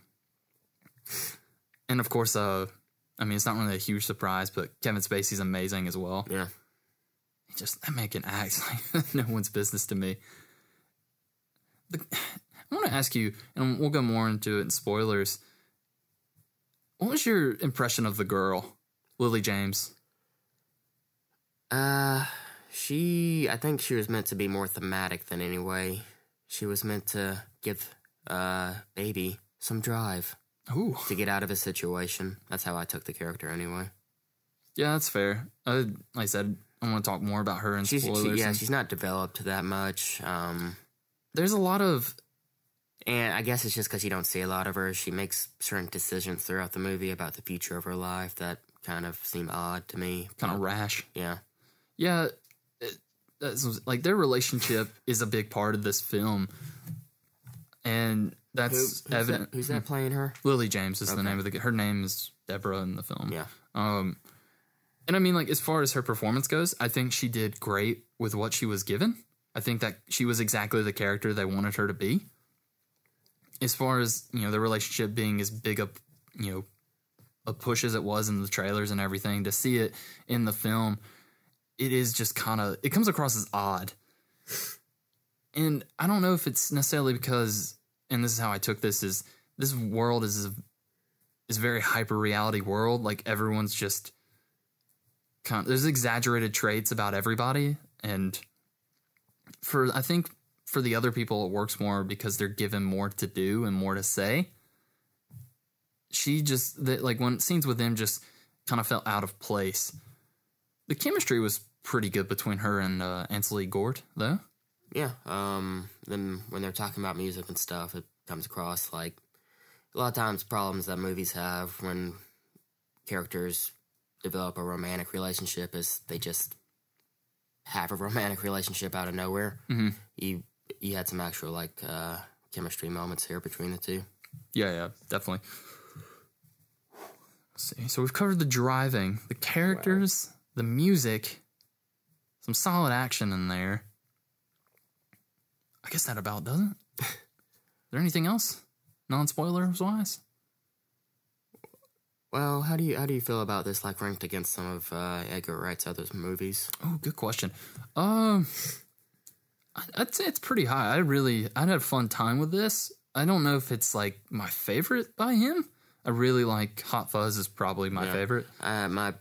And of course, it's not really a huge surprise, but Kevin Spacey's amazing as well. Yeah. That man can act like no one's business to me. I want to ask you, and we'll go more into it in spoilers. What was your impression of the girl, Lily James? I think she was meant to be more thematic than anyway. She was meant to give Baby some drive. Ooh. To get out of a situation. That's how I took the character anyway. Yeah, that's fair. Like I said, I want to talk more about her in spoilers. She's not developed that much. There's a lot of... And I guess it's just because you don't see a lot of her. She makes certain decisions throughout the movie about the future of her life that kind of seem odd to me. Kind of rash. Yeah. Yeah, like, their relationship is a big part of this film. And that's evident. Who's that playing her? Lily James is the name of her name is Deborah in the film. Yeah. And I mean, like, as far as her performance goes, I think she did great with what she was given. I think that she was exactly the character they wanted her to be. As far as, the relationship being as big a push as it was in the trailers and everything, to see it in the film, it is just it comes across as odd. And I don't know if it's necessarily because, and this is how I took this world is a very hyper reality world. Like, everyone's just there's exaggerated traits about everybody, and I think for the other people it works more because they're given more to do and more to say. She just when scenes with them just kind of felt out of place. The chemistry was pretty good between her and Ansel Gort, though. Yeah. Then when they're talking about music and stuff, it comes across like a lot of times problems that movies have when characters develop a romantic relationship is they just have a romantic relationship out of nowhere. Mm-hmm. You had some actual chemistry moments here between the two. Yeah, definitely. Let's see. So we've covered the driving, the characters, the music, some solid action in there. I guess that about does it. Is there anything else, non-spoilers wise? Well, how do you feel about this, ranked against some of Edgar Wright's other movies? Oh, good question. I'd say it's pretty high. I'd had a fun time with this. I don't know if it's my favorite by him. I really like Hot Fuzz is probably my favorite. My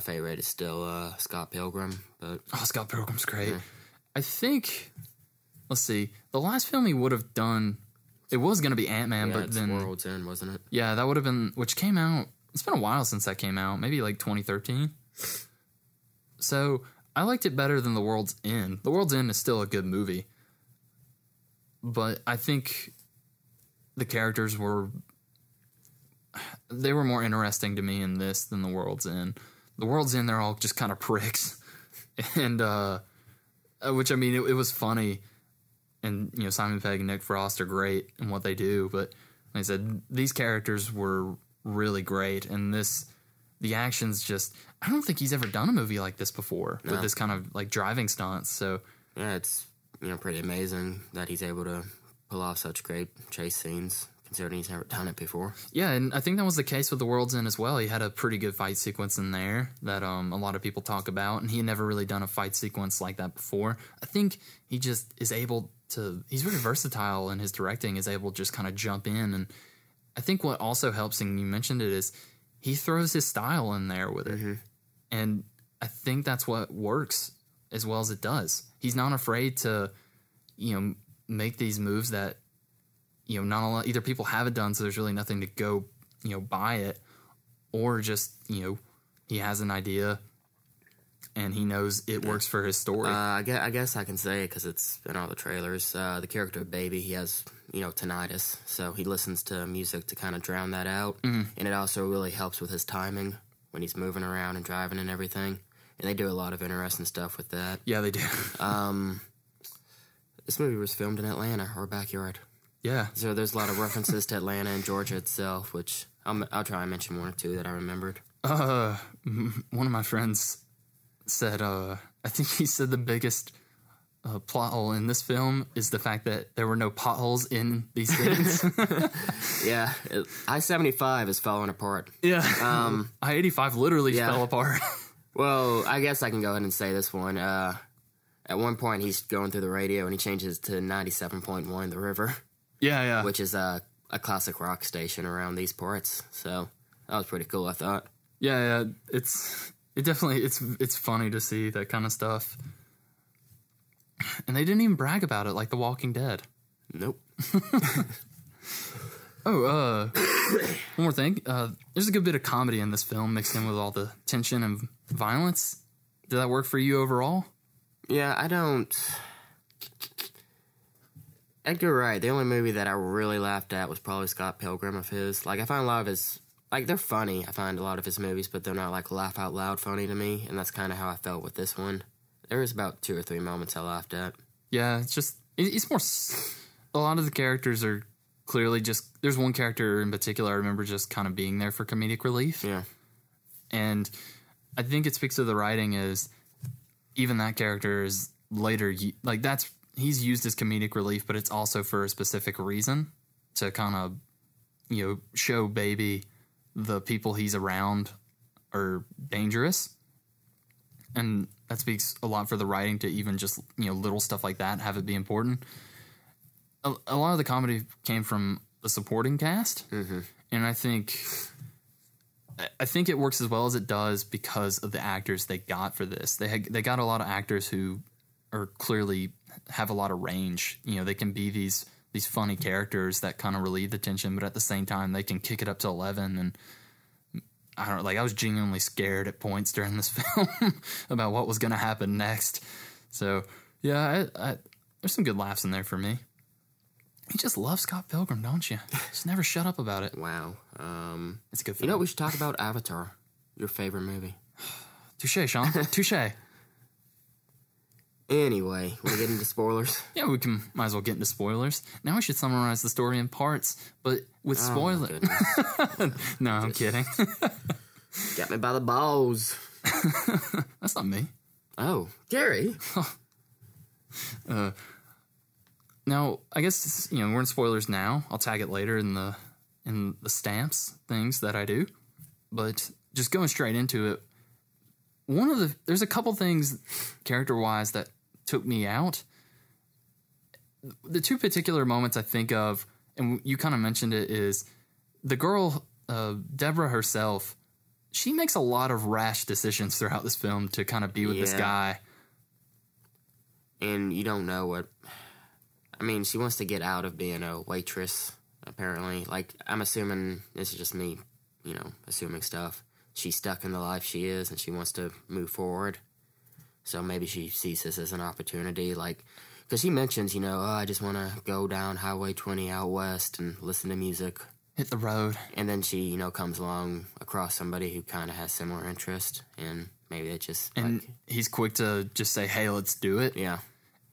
favorite is still Scott Pilgrim. But Scott Pilgrim's great. Yeah. I think. Let's see. The last film he would have done. It was going to be Ant-Man, but then World's End, wasn't it? Yeah, that would have been, which came out. It's been a while since that came out, maybe 2013. So I liked it better than The World's End. The World's End is still a good movie, but I think the characters were more interesting to me in this than The World's End. The World's End, they're all just kind of pricks, and which I mean, it was funny. And, Simon Pegg and Nick Frost are great in what they do. But like I said, these characters were really great. And the action's just, I don't think he's ever done a movie like this before with this kind of driving stunts. So yeah, it's, pretty amazing that he's able to pull off such great chase scenes, considering he's never done it before. Yeah, and I think that was the case with The World's End as well. He had a pretty good fight sequence in there that a lot of people talk about. And he had never really done a fight sequence like that before. I think he just is able he's very versatile in his directing, is able to just kind of jump in. And I think what also helps, and you mentioned it, is he throws his style in there with it. Mm-hmm. And I think that's what works as well as it does. He's not afraid to, make these moves that, not a lot, either people haven't done, so there's really nothing to go, buy it, or just, he has an idea and he knows it works for his story. I guess I can say it because it's in all the trailers. The character of Baby, he has, tinnitus, so he listens to music to kind of drown that out. Mm-hmm. And it also really helps with his timing when he's moving around and driving and everything. And they do a lot of interesting stuff with that. Yeah, they do. This movie was filmed in Atlanta, our backyard. Yeah. So there's a lot of references to Atlanta and Georgia itself, which I'll try and mention one or two that I remembered. One of my friends said, I think he said the biggest plot hole in this film is the fact that there were no potholes in these scenes. Yeah, I-75 is falling apart. Yeah, I-85 literally fell apart. Well, I guess I can go ahead and say this one. At one point, he's going through the radio and he changes to 97.1 The River. Yeah. Which is a classic rock station around these parts. So that was pretty cool, I thought. Yeah. It's funny to see that kind of stuff. And they didn't even brag about it like The Walking Dead. Nope. One more thing. There's a good bit of comedy in this film mixed in with all the tension and violence. Did that work for you overall? Yeah, I don't... Edgar Wright, the only movie that I really laughed at was probably Scott Pilgrim of his. I find a lot of his... they're funny, I find a lot of his movies, but they're not, laugh out loud funny to me, and that's kind of how I felt with this one. There was about 2 or 3 moments I laughed at. Yeah, it's just... It's more... A lot of the characters are clearly just... There's one character in particular I remember just kind of being there for comedic relief. Yeah. And I think it speaks to the writing is... Even that character is later... He's used as comedic relief, but it's also for a specific reason. To kind of, show Baby the people he's around are dangerous. And that speaks a lot for the writing to even just, little stuff like that, have it be important. A lot of the comedy came from the supporting cast. Mm-hmm. And I think I think it works as well as it does because of the actors they got for this. They got a lot of actors who are clearly have a lot of range. You know, they can be these funny characters that kind of relieve the tension, but at the same time they can kick it up to 11. And I don't know, like I was genuinely scared at points during this film about what was going to happen next. So yeah, there's some good laughs in there for me. You just love Scott Pilgrim, don't you? Just never shut up about it. Wow. It's a good film. You know, we should talk about Avatar, your favorite movie. Touche, Sean. Touche. Anyway, we get into spoilers. Yeah, might as well get into spoilers. Now we should summarize the story in parts, but with spoilers. No, I'm kidding. Got me by the balls. That's not me. Oh, Gary. Now, I guess, you know, we're in spoilers now. I'll tag it later in the stamps things that I do. But just going straight into it, there's a couple things character-wise that took me out. The two particular moments I think of, and you kind of mentioned it, is the girl, Deborah herself, she makes a lot of rash decisions throughout this film to kind of be with this guy. And you don't know what... I mean, she wants to get out of being a waitress, apparently. Like, I'm assuming, this is just me, you know, assuming stuff. She's stuck in the life she is, and she wants to move forward. So maybe she sees this as an opportunity, like... Because she mentions, you know, oh, I just want to go down Highway 20 out west and listen to music. Hit the road. And then she, you know, comes along across somebody who kind of has similar interest, and maybe it just... And like, he's quick to just say, hey, let's do it. Yeah.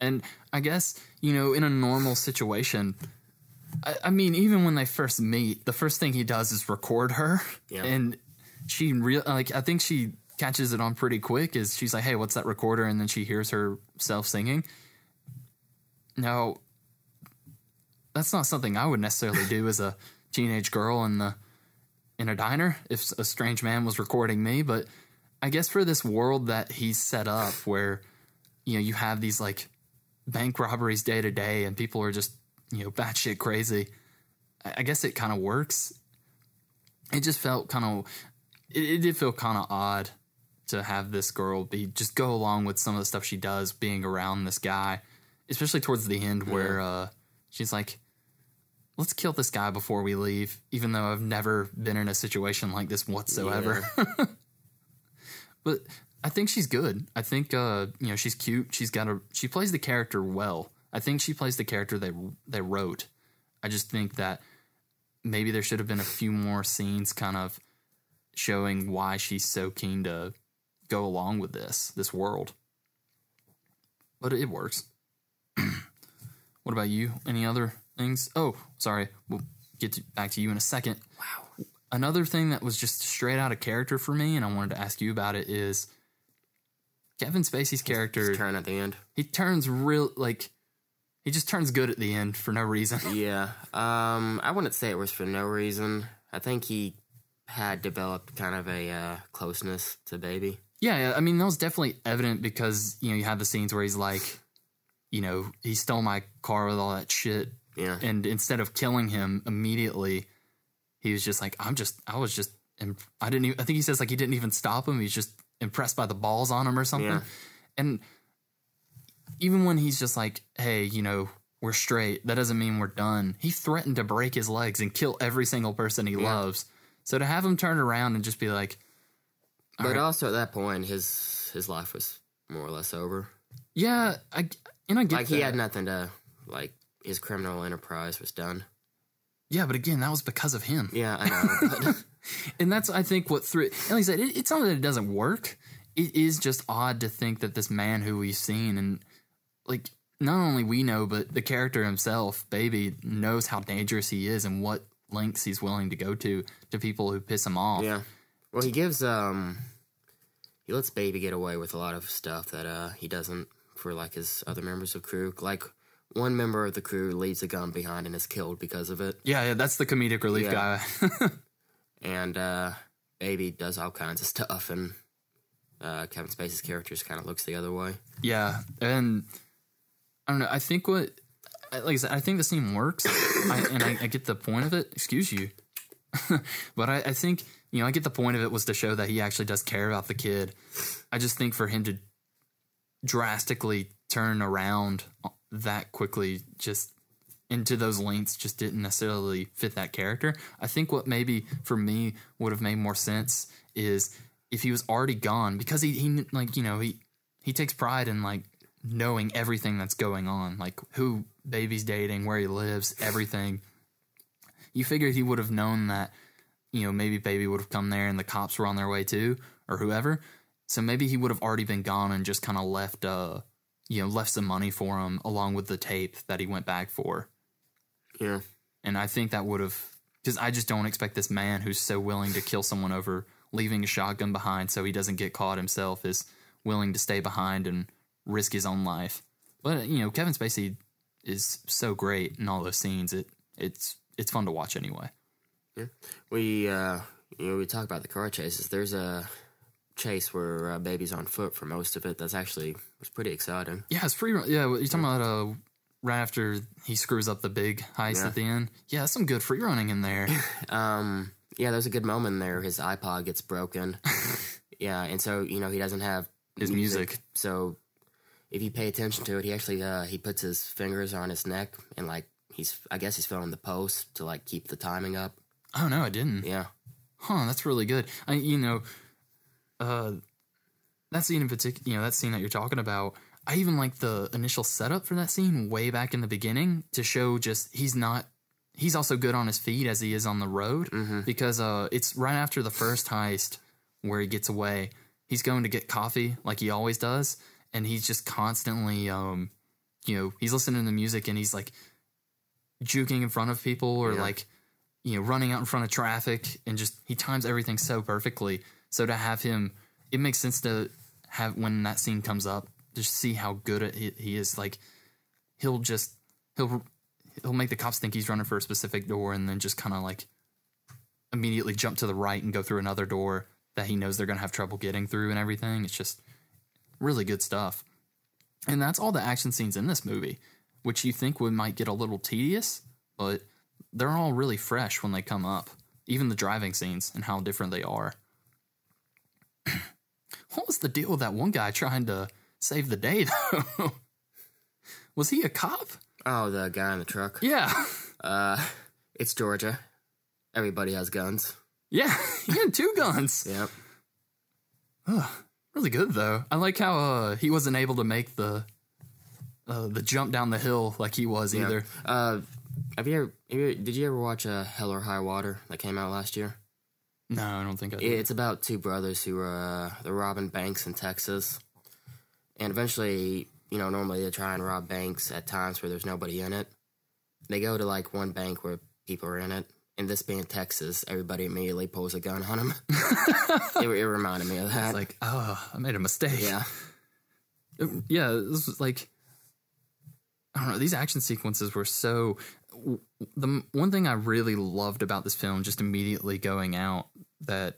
And I guess, you know, in a normal situation, I mean, even when they first meet, the first thing he does is record her. Yeah. And I think she catches it on pretty quick. Is she's like, hey, what's that recorder? And then she hears herself singing. Now, that's not something I would necessarily do as a teenage girl in a diner if a strange man was recording me. But I guess for this world that he's set up where, you know, you have these like bank robberies day to day and people are just, you know, batshit crazy, I guess it kind of works. It just felt it did feel kind of odd to have this girl just go along with some of the stuff she does being around this guy, especially towards the end where she's like, let's kill this guy before we leave, even though I've never been in a situation like this whatsoever. Yeah. But I think she's good. I think, you know, she's cute. She plays the character well. I think she plays the character they wrote. I just think that maybe there should have been a few more scenes kind of showing why she's so keen to go along with this world. But it works. What about you? Any other things? Oh, sorry. We'll get back to you in a second. Wow. Another thing that was just straight out of character for me, and I wanted to ask you about it, is Kevin Spacey's character. His turn at the end. He turns he just turns good at the end for no reason. Yeah. I wouldn't say it was for no reason. I think he had developed kind of a closeness to Baby. Yeah, I mean, that was definitely evident because, you know, you have the scenes where he's like, you know, he stole my car with all that shit. Yeah. And instead of killing him immediately, he was just like, I think he says like he didn't even stop him. He's just impressed by the balls on him or something. Yeah. And even when he's just like, hey, you know, we're straight, that doesn't mean we're done. He threatened to break his legs and kill every single person he loves. So to have him turn around and just be like... But also at that point, his life was more or less over. Yeah, I get like, that. He had nothing to... Like, his criminal enterprise was done. Yeah, but again, that was because of him. Yeah, I know. And that's, I think, what threw... And like I said, it's not that it doesn't work. It is just odd to think that this man who we've seen, and, like, not only we know, but the character himself, Baby, knows how dangerous he is and what lengths he's willing to go to people who piss him off. Yeah. Well, he gives, he lets Baby get away with a lot of stuff that, he doesn't for, like, his other members of crew. Like, one member of the crew leaves a gun behind and is killed because of it. Yeah, that's the comedic relief guy. And, Baby does all kinds of stuff, and, Kevin Spacey's character just kind of looks the other way. Yeah, and I don't know, I think like I said, I think the scene works, and I get the point of it. Excuse you. But I think, I get the point of it was to show that he actually does care about the kid. I just think for him to drastically turn around that quickly, just into those lengths, just didn't necessarily fit that character. I think what maybe for me would have made more sense is if he was already gone, because he takes pride in like knowing everything that's going on, like who baby's dating, where he lives, everything. You figured he would have known that, maybe baby would have come there and the cops were on their way too, or whoever. So maybe he would have already been gone and just kind of left some money for him along with the tape that he went back for. Yeah. And I think that would have, because I just don't expect this man who's so willing to kill someone over leaving a shotgun behind so he doesn't get caught himself is willing to stay behind and risk his own life. But, Kevin Spacey is so great in all those scenes. It's fun to watch anyway. Yeah. We talk about the car chases. There's a chase where baby's on foot for most of it. That's actually was pretty exciting. Yeah, it's pretty. Yeah, you're talking about right after he screws up the big heist at the end. Yeah, some good free running in there. Yeah, there's a good moment in there. His iPod gets broken. Yeah, and so he doesn't have his music. So if you pay attention to it, he actually he puts his fingers on his neck and like I guess he's filling the post to like keep the timing up. Oh no, I didn't. Yeah. Huh, that's really good. That scene in particular, that scene that you're talking about, I even like the initial setup for that scene way back in the beginning to show just he's also good on his feet as he is on the road, because it's right after the first heist where he gets away. He's going to get coffee like he always does, and he's just constantly, he's listening to music and he's like juking in front of people or like, running out in front of traffic, and just he times everything so perfectly. So to have him, it makes sense to have when that scene comes up, just see how good he is. Like he'll make the cops think he's running for a specific door, and then just kind of like immediately jump to the right and go through another door that he knows they're gonna have trouble getting through and everything. It's just really good stuff. And that's all the action scenes in this movie, which you think might get a little tedious, but they're all really fresh when they come up. Even the driving scenes and how different they are. What was the deal with that one guy trying to save the day, though? Was he a cop? Oh, the guy in the truck? Yeah. It's Georgia. Everybody has guns. Yeah, he had 2 guns. Yep. Really good, though. I like how he wasn't able to make the jump down the hill like he was either. Did you ever watch Hell or High Water that came out last year? No, I don't think I did. It's about 2 brothers who are they're robbing banks in Texas, and eventually, normally they try and rob banks at times where there's nobody in it. They go to like one bank where people are in it, and this being Texas, everybody immediately pulls a gun on them. it reminded me of that. It's like, I made a mistake. Yeah, yeah. This was like, I don't know. These action sequences were so. The one thing I really loved about this film, just immediately going out, that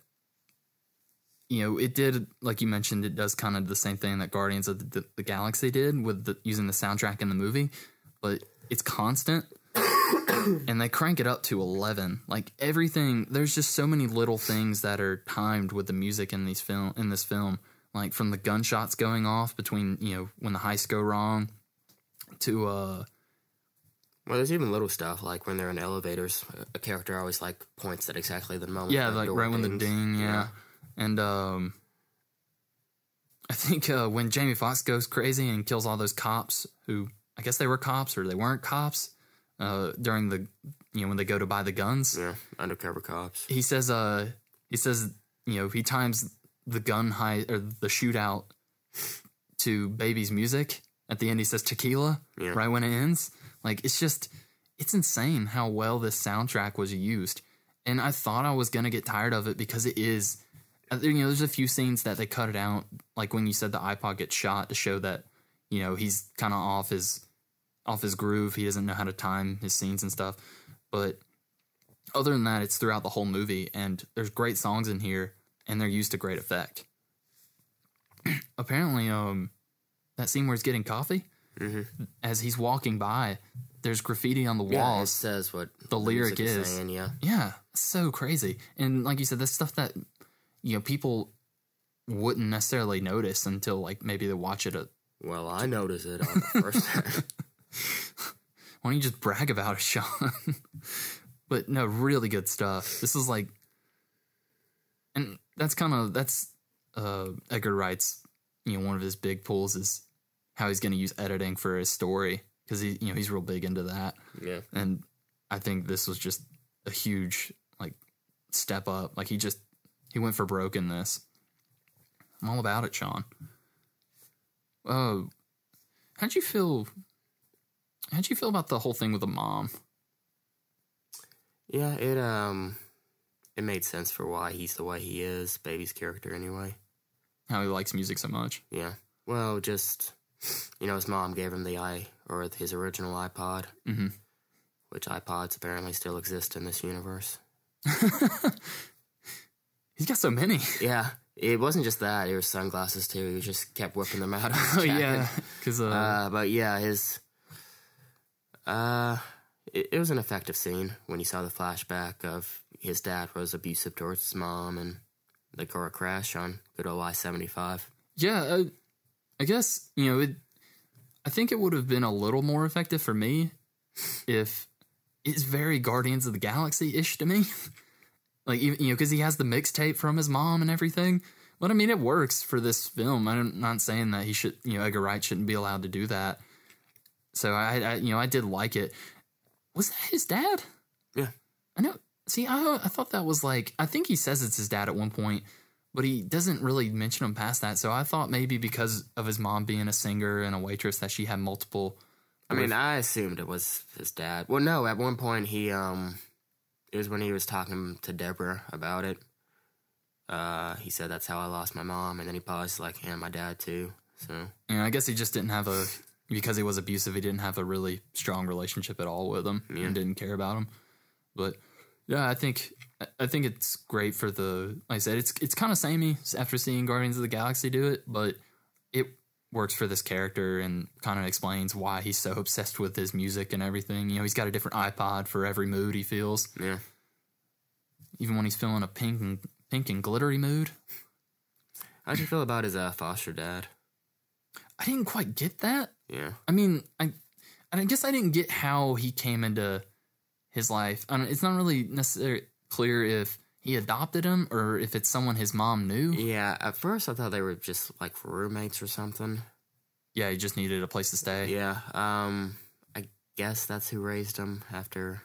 it did, like you mentioned, it does kind of the same thing that Guardians of the Galaxy did with using the soundtrack in the movie, but it's constant, and they crank it up to 11. Like everything, there's just so many little things that are timed with the music in this film, like from the gunshots going off between when the heists go wrong to well, there's even little stuff, like when they're in elevators, a character always, like, points at exactly the moment. Yeah, like right when the ding, yeah. And I think when Jamie Foxx goes crazy and kills all those cops who, I guess they were cops or they weren't cops, during the, when they go to buy the guns. Yeah, undercover cops. He says, he times the the shootout to Baby's music. At the end, he says tequila, right when it ends. Like, it's insane how well this soundtrack was used. And I thought I was going to get tired of it because it is, there's a few scenes that they cut it out. Like when you said the iPod gets shot to show that, he's kind of off his groove. He doesn't know how to time his scenes and stuff. But other than that, it's throughout the whole movie. And there's great songs in here and they're used to great effect. Apparently, that scene where he's getting coffee, as he's walking by. There's graffiti on the walls. Yeah, it says what the lyric is. Saying, yeah. Yeah, so crazy. And like you said, that's stuff that, people wouldn't necessarily notice until, like, maybe they watch it. Well, I noticed it on the first time. Why don't you just brag about it, Sean? But no, really good stuff. This is like, and that's Edgar Wright's, one of his big pulls is how he's going to use editing for his story, because he's real big into that. Yeah. And I think this was just a huge, like, step up. Like, he went for broke in this. I'm all about it, Sean. How'd you feel about the whole thing with the mom? Yeah, it made sense for why he's the way he is, Baby's character anyway. How he likes music so much. Yeah. Well, just, his mom gave him his original iPod, which iPods apparently still exist in this universe. He's got so many. Yeah. It wasn't just that. It was sunglasses, too. He just kept whipping them out of his jacket. Yeah. But yeah, it was an effective scene when you saw the flashback of his dad was abusive towards his mom and the car crash on good old I-75. Yeah, I guess, I think it would have been a little more effective for me if it's very Guardians of the Galaxy-ish to me. Like, because he has the mixtape from his mom and everything. But, I mean, it works for this film. I'm not saying that he should, Edgar Wright shouldn't be allowed to do that. So, I did like it. Was that his dad? Yeah. I know. See, I thought that was like, I think he says it's his dad at one point, but he doesn't really mention him past that. So I thought maybe because of his mom being a singer and a waitress that she had multiple. I mean, I assumed it was his dad. Well, no, at one point it was when he was talking to Deborah about it. He said, that's how I lost my mom. And then he paused like, my dad too. So. Yeah, I guess he just didn't have because he was abusive, he didn't have a really strong relationship at all with him and didn't care about him. But yeah, I think it's great for like I said, it's kind of samey after seeing Guardians of the Galaxy do it, but it works for this character and kind of explains why he's so obsessed with his music and everything. He's got a different iPod for every mood he feels. Yeah. Even when he's feeling a pink and glittery mood. How'd you feel about his foster dad? I didn't quite get that. Yeah. I mean, I guess I didn't get how he came into his life. It's not really necessarily clear if he adopted him or if it's someone his mom knew. Yeah, at first I thought they were just like roommates or something. Yeah, he just needed a place to stay. Yeah, I guess that's who raised him after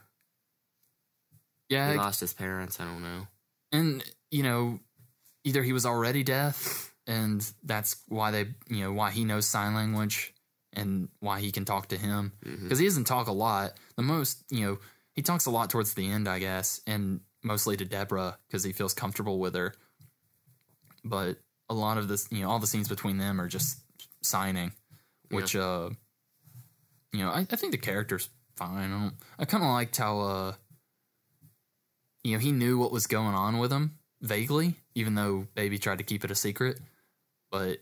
he lost his parents. I don't know. And, either he was already deaf and that's why why he knows sign language and why he can talk to him. Because he doesn't talk a lot. The most, he talks a lot towards the end, I guess, and mostly to Deborah because he feels comfortable with her. But a lot of this, all the scenes between them are just signing, which, I think the character's fine. I kind of liked how, he knew what was going on with him vaguely, even though Baby tried to keep it a secret. But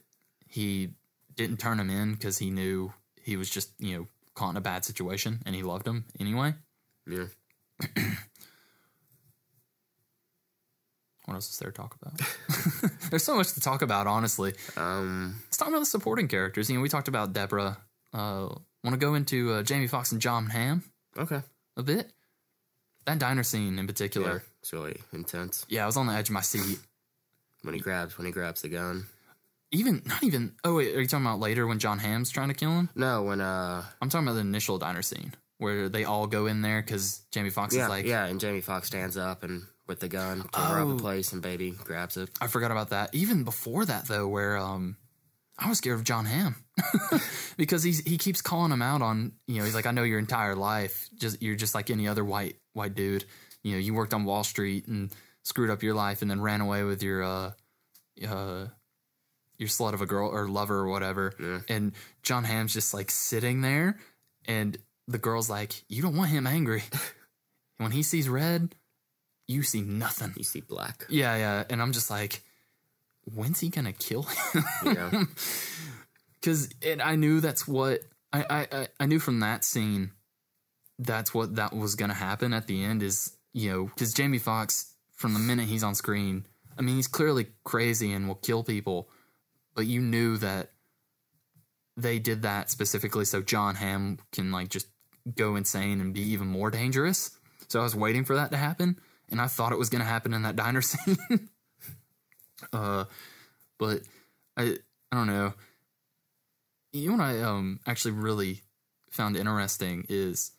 he didn't turn him in because he knew he was just, caught in a bad situation and he loved him anyway. Yeah. What else is there to talk about? There's so much to talk about, honestly. Let's talk about the supporting characters. We talked about Deborah. Want to go into Jamie Foxx and John Hamm? Okay. A bit? That diner scene in particular. Yeah, it's really intense. Yeah, I was on the edge of my seat. When he grabs the gun. Not even. Oh, wait, are you talking about later when John Hamm's trying to kill him? No, when I'm talking about the initial diner scene where they all go in there because Jamie Foxx is like. Yeah, and Jamie Foxx stands up and with the gun to rob the place and Baby grabs it. I forgot about that. Even before that, though, where I was scared of John Hamm because he keeps calling him out on, he's like, I know your entire life. You're just like any other white dude. You worked on Wall Street and screwed up your life and then ran away with your slut of a girl or lover or whatever. Yeah. And John Hamm's just like sitting there and the girl's like, you don't want him angry. When he sees red, you see nothing. You see black. Yeah. And I'm just like, when's he gonna kill him? Yeah. Because I knew I knew from that scene that's what that was going to happen at the end is, you know, because Jamie Foxx, from the minute he's on screen, I mean, he's clearly crazy and will kill people, but you knew that they did that specifically so John Hamm can, like, just go insane and be even more dangerous. So I was waiting for that to happen, and I thought it was going to happen in that diner scene. But I don't know. You know what I actually really found interesting is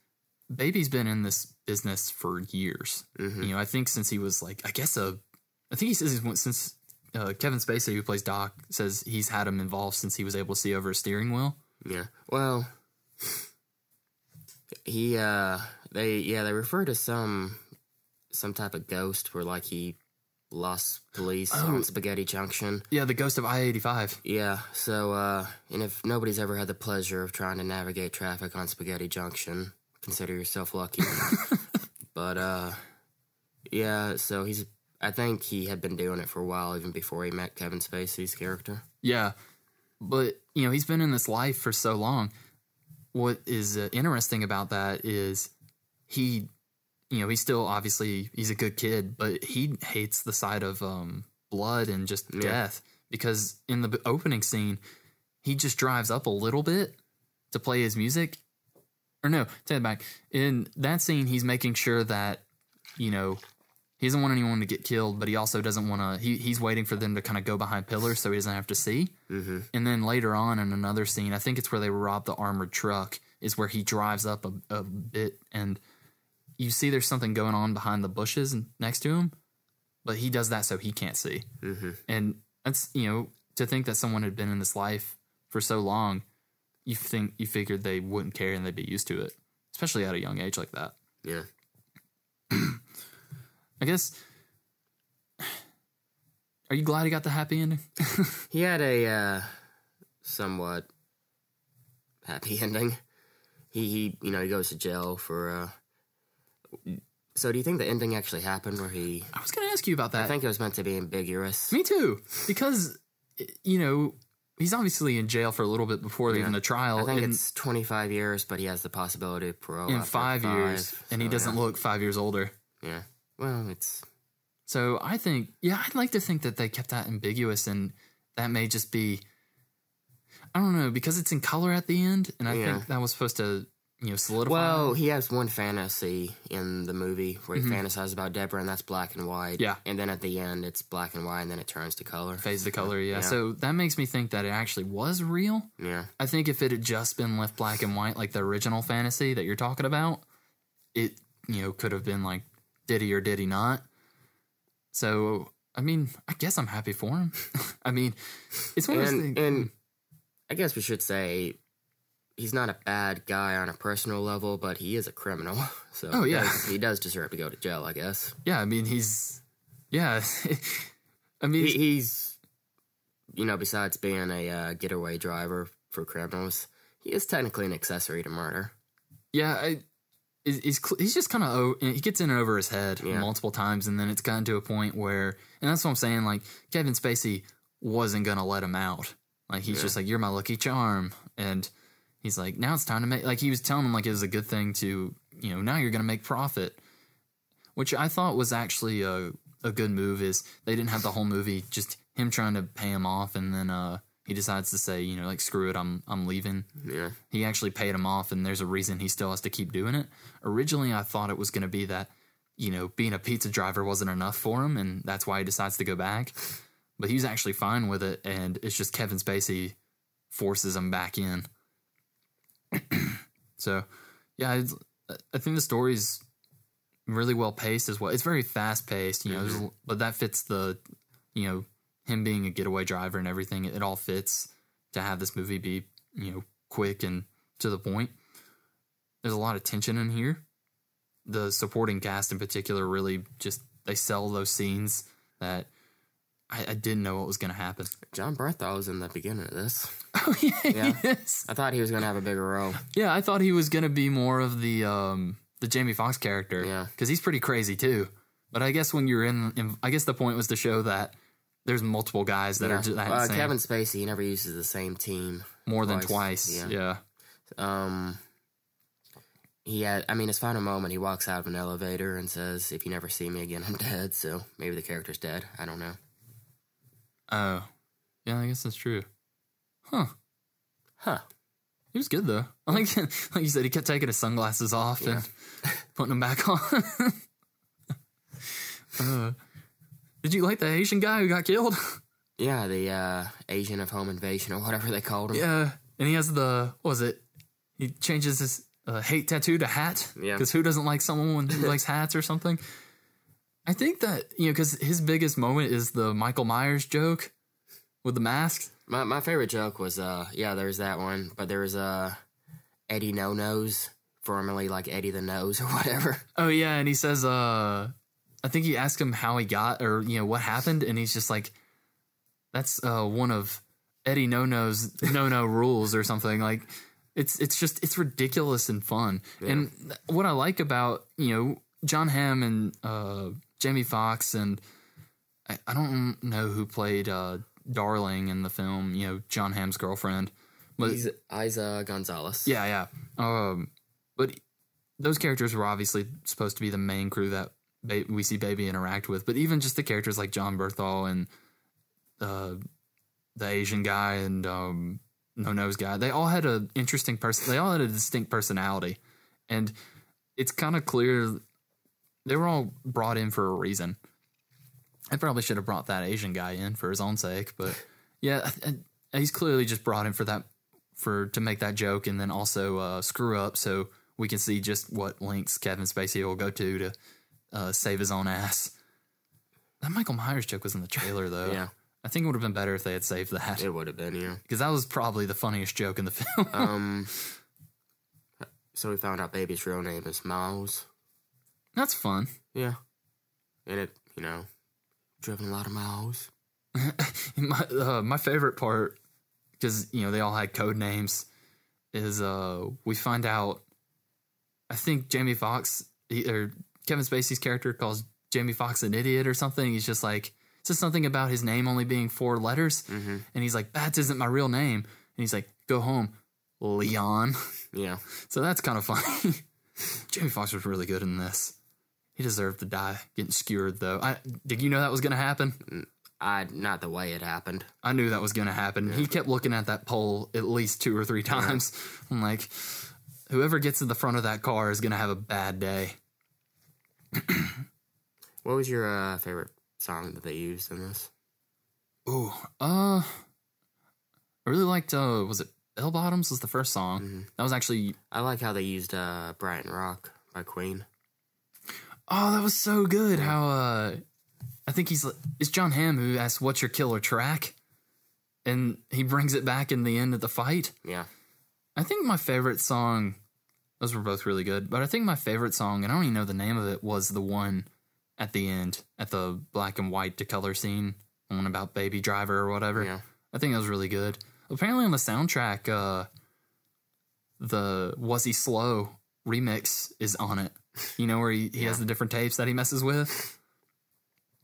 Baby's been in this business for years. Mm-hmm. You know, I think since he was like, I think he says since Kevin Spacey, who plays Doc, says he's had him involved since he was able to see over a steering wheel. Yeah. Well, they refer to some type of ghost where, like, he lost police on Spaghetti Junction. Yeah, the ghost of I-85. Yeah, so, and if nobody's ever had the pleasure of trying to navigate traffic on Spaghetti Junction, consider yourself lucky. But, yeah, so I think he had been doing it for a while, even before he met Kevin Spacey's character. Yeah, but, you know, he's been in this life for so long. What is interesting about that is you know, he's still, obviously, he's a good kid, but he hates the sight of blood and just death, because in the opening scene, he just drives up a little bit to play his music. Or no, take it back. In that scene, he's making sure that, you know, he doesn't want anyone to get killed, but he also doesn't want to, he's waiting for them to kind of go behind pillars so he doesn't have to see. Mm-hmm. And then later on in another scene, I think it's where they rob the armored truck, is where he drives up a bit, and you see there's something going on behind the bushes next to him, but he does that so he can't see. Mm-hmm. And that's, you know, to think that someone had been in this life for so long, you figured they wouldn't care and they'd be used to it, especially at a young age like that. Yeah. I guess, are you glad he got the happy ending? He had a somewhat happy ending. He you know, he goes to jail for so do you think the ending actually happened where he... I was going to ask you about that. I think it was meant to be ambiguous. Me too, because, you know, he's obviously in jail for a little bit before even the trial. I think it's 25 years, but he has the possibility of parole in 5 years, and he doesn't look 5 years older. Yeah. Well, it's... So I think, yeah, I'd like to think that they kept that ambiguous, and that may just be... I don't know, because it's in color at the end, and I think that was supposed to, you know, solidify. Well, he has one fantasy in the movie where he fantasizes about Deborah, and that's black and white. Yeah. And then at the end, it's black and white, and then it turns to color. Fades to color, yeah. So that makes me think that it actually was real. Yeah. I think if it had just been left black and white, like the original fantasy that you're talking about, it, you know, could have been like, did he or did he not? So, I mean, I guess I'm happy for him. I mean, it's one of those things. And I guess we should say, he's not a bad guy on a personal level, but he is a criminal. So he does deserve to go to jail, I guess. Yeah, I mean, I mean, he's, you know, besides being a getaway driver for criminals, he is technically an accessory to murder. Yeah, he's just kind of, he gets in over his head multiple times, and then it's gotten to a point where, and that's what I'm saying, like, Kevin Spacey wasn't going to let him out. Like, he's just like, you're my lucky charm, and he's like, now it's time to make, like, he was telling him, like, it was a good thing to, you know, now you're going to make profit, which I thought was actually a good move. Is they didn't have the whole movie just him trying to pay him off, and then he decides to say, you know, like, screw it, I'm leaving. Yeah. He actually paid him off, and there's a reason he still has to keep doing it. Originally, I thought it was going to be that, you know, being a pizza driver wasn't enough for him, and that's why he decides to go back. But he's actually fine with it, and it's just Kevin Spacey forces him back in. So, yeah, I think the story's really well paced as well. It's very fast paced, you know, but that fits the, you know, him being a getaway driver and everything. It all fits to have this movie be, you know, quick and to the point. There's a lot of tension in here. The supporting cast in particular really just, they sell those scenes that I didn't know what was going to happen. John Bernthal was in the beginning of this. Oh, yeah. Yes. I thought he was going to have a bigger role. Yeah, I thought he was going to be more of the Jamie Foxx character. Yeah. Because he's pretty crazy, too. But I guess when you're in, I guess the point was to show that there's multiple guys that are just Kevin Spacey, he never uses the same team. More than twice. Yeah. His final moment, he walks out of an elevator and says, "If you never see me again, I'm dead." So maybe the character's dead. I don't know. Oh. Yeah, I guess that's true. Huh. He was good, though. Like you said, he kept taking his sunglasses off and putting them back on. Did you like the Asian guy who got killed? Yeah, the Asian of home invasion or whatever they called him. Yeah, and he has he changes his hate tattoo to hat. Yeah. Because who doesn't like someone who likes hats or something? I think that, because his biggest moment is the Michael Myers joke with the mask. My favorite joke was, there's that one, but there was Eddie No-Nose, formerly like Eddie the Nose or whatever. Oh, yeah, and he says, I think he asked him how he got, or, what happened, and he's just like, that's one of Eddie No-No's no-no rules or something. Like, it's ridiculous and fun. Yeah. And what I like about, John Hamm and Jamie Foxx, and I don't know who played Darling in the film, John Hamm's girlfriend. But he's Isa Gonzalez. Yeah. But those characters were obviously supposed to be the main crew that we see Baby interact with. But even just the characters like John Berthal and the Asian guy and No-Nose guy, they all had a interesting they all had a distinct personality. And it's kind of clear they were all brought in for a reason. I probably should have brought that Asian guy in for his own sake, but yeah, he's clearly just brought in to make that joke and then also screw up so we can see just what lengths Kevin Spacey will go to save his own ass. That Michael Myers joke was in the trailer, though. Yeah. I think it would have been better if they had saved that. It would have been, yeah. Because that was probably the funniest joke in the film. So we found out Baby's real name is Miles. That's fun. Yeah. And it, driven a lot of miles. My favorite part, because, they all had code names, is we find out, I think Jamie Foxx, or Kevin Spacey's character calls Jamie Foxx an idiot or something. He's just like, says something about his name only being 4 letters. Mm-hmm. And he's like, that isn't my real name. And he's like, go home, Leon. Yeah. So that's kind of funny. Jamie Foxx was really good in this. He deserved to die getting skewered, though. Did you know that was going to happen? Not the way it happened. I knew that was going to happen. Yeah. He kept looking at that pole at least 2 or 3 times. Yeah. I'm like, whoever gets in the front of that car is going to have a bad day. What was your favorite song that they used in this? Ooh, I really liked, was it Bell Bottoms was the first song. Mm-hmm. That was actually... I like how they used Brighton Rock by Queen. Oh, that was so good. How, I think it's John Hamm who asks, what's your killer track? And he brings it back in the end of the fight. Yeah. I think my favorite song, those were both really good, but I think my favorite song, and I don't even know the name of it, was the one at the end, at the black and white to color scene, the one about Baby Driver or whatever. Yeah. I think that was really good. Apparently on the soundtrack, the Was He Slow remix is on it. Where he has the different tapes that he messes with.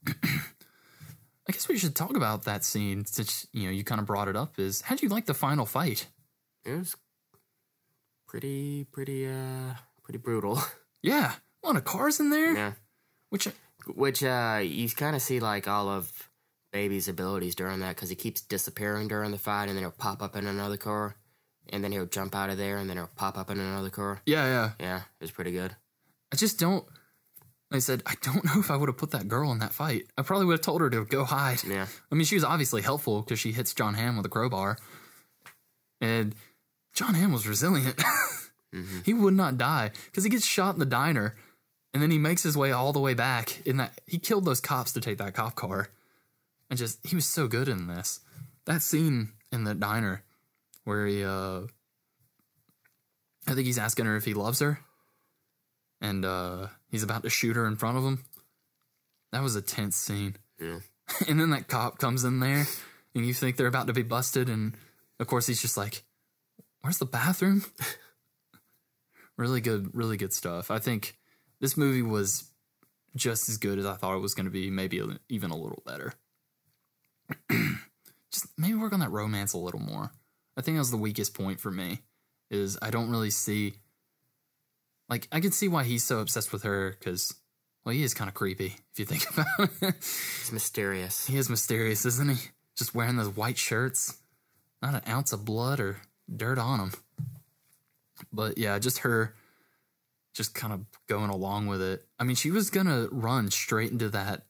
I guess we should talk about that scene since, you kind of brought it up. How'd you like the final fight? It was pretty brutal. Yeah. A lot of cars in there. Yeah. Which you kind of see like all of Baby's abilities during that because he keeps disappearing during the fight and then he'll pop up in another car and then he'll jump out of there and then he'll pop up in another car. Yeah. Yeah, it was pretty good. I just don't... I said, I don't know if I would have put that girl in that fight. I probably would have told her to go hide. Yeah. I mean, she was obviously helpful because she hits John Hamm with a crowbar. And John Hamm was resilient. Mm-hmm. He would not die because he gets shot in the diner and then he makes his way all the way back. He killed those cops to take that cop car. And he was so good in this. That scene in the diner where he, I think he's asking her if he loves her. And he's about to shoot her in front of him. That was a tense scene. Yeah. And then that cop comes in there, and you think they're about to be busted, and of course he's just like, where's the bathroom? Really good stuff. I think this movie was just as good as I thought it was going to be, maybe even a little better. Just maybe work on that romance a little more. I think that was the weakest point for me, is I don't really see... Like, I can see why he's so obsessed with her, because, well, he is kind of creepy, if you think about it. He's mysterious. He is mysterious, isn't he? Just wearing those white shirts. Not an ounce of blood or dirt on him. But, yeah, just her just kind of going along with it. I mean, she was going to run straight into that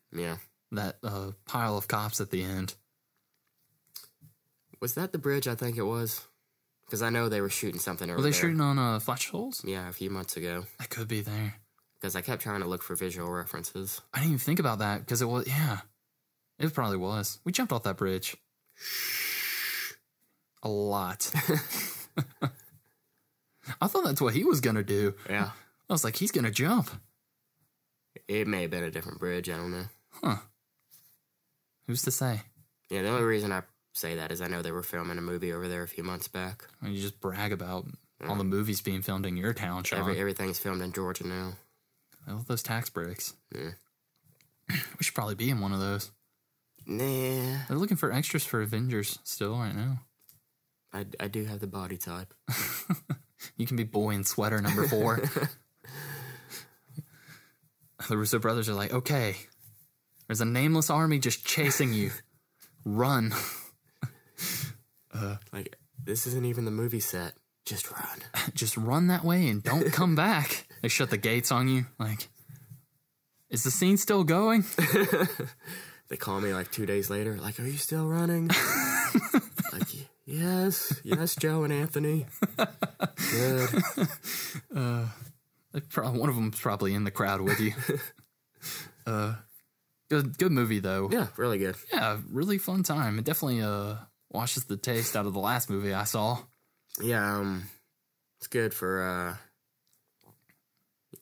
pile of cops at the end. Was that the bridge? I think it was. Because I know they were shooting something over there. Were they shooting on Flash Shoals? Yeah, a few months ago. That could be there. Because I kept trying to look for visual references. I didn't even think about that, because it was, yeah. It probably was. We jumped off that bridge. A lot. I thought that's what he was going to do. Yeah. I was like, he's going to jump. It may have been a different bridge. I don't know. Huh. Who's to say? Yeah, the only reason I say that is I know they were filming a movie over there a few months back. I mean, you just brag about all the movies being filmed in your town, Sean. Everything's filmed in Georgia now. I love those tax breaks. Yeah. We should probably be in one of those. Nah. They're looking for extras for Avengers still right now. I do have the body type. You can be boy in sweater number 4. The Russo brothers are like, okay, there's a nameless army just chasing you. Run. Like, this isn't even the movie set. Just run. Just run that way and don't come back. They shut the gates on you. Like, is the scene still going? They call me like 2 days later. Like, are you still running? Like, yes, Joe and Anthony. Good. One of them's probably in the crowd with you. Good movie though. Yeah, really good. Yeah, really fun time. It definitely washes the taste out of the last movie I saw. Yeah, it's good for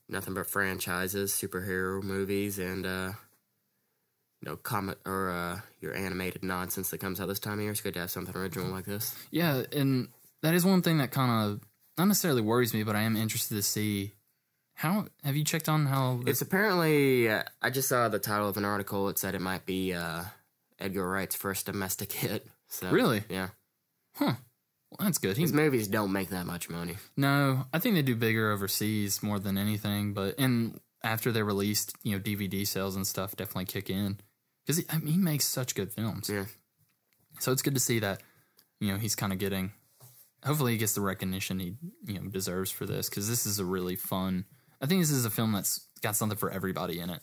nothing but franchises, superhero movies, and comic or your animated nonsense that comes out this time of year. It's good to have something original like this. Yeah, and that is one thing that kind of not necessarily worries me, but I am interested to see. How have you checked on how... It's apparently... I just saw the title of an article. It said it might be Edgar Wright's first domestic hit. So, really? Yeah. Huh. Well, that's good. His movies don't make that much money. No, I think they do bigger overseas more than anything. And after they're released, DVD sales and stuff definitely kick in. Because he makes such good films. Yeah. So it's good to see that, he's kind of getting... Hopefully he gets the recognition he deserves for this. Because this is a really fun... I think this is a film that's got something for everybody in it.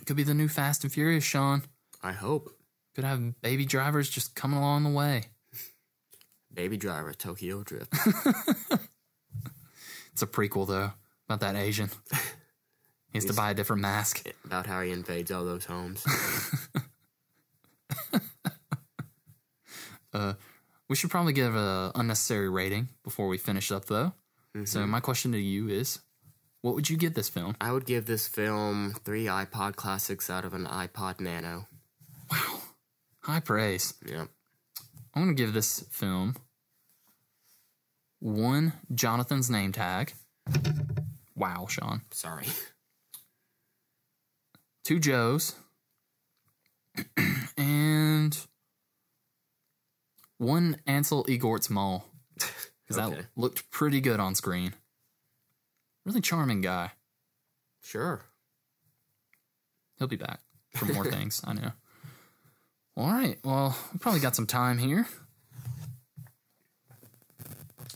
Could be the new Fast and Furious, Sean. I hope. Could have Baby Drivers just coming along the way. Baby Driver, Tokyo Drift. It's a prequel, though, about that Asian. He has to buy a different mask. About how he invades all those homes. We should probably give an unnecessary rating before we finish up, though. Mm-hmm. So my question to you is, what would you give this film? I would give this film 3 iPod classics out of an iPod Nano. Wow. High praise. Yep. I'm going to give this film 1 Jonathan's name tag. Wow, Sean. Sorry. 2 Joes. And 1 Ansel Egort's Mole. Because that looked pretty good on screen. Really charming guy. Sure. He'll be back for more things, I know. All right, well, we probably got some time here.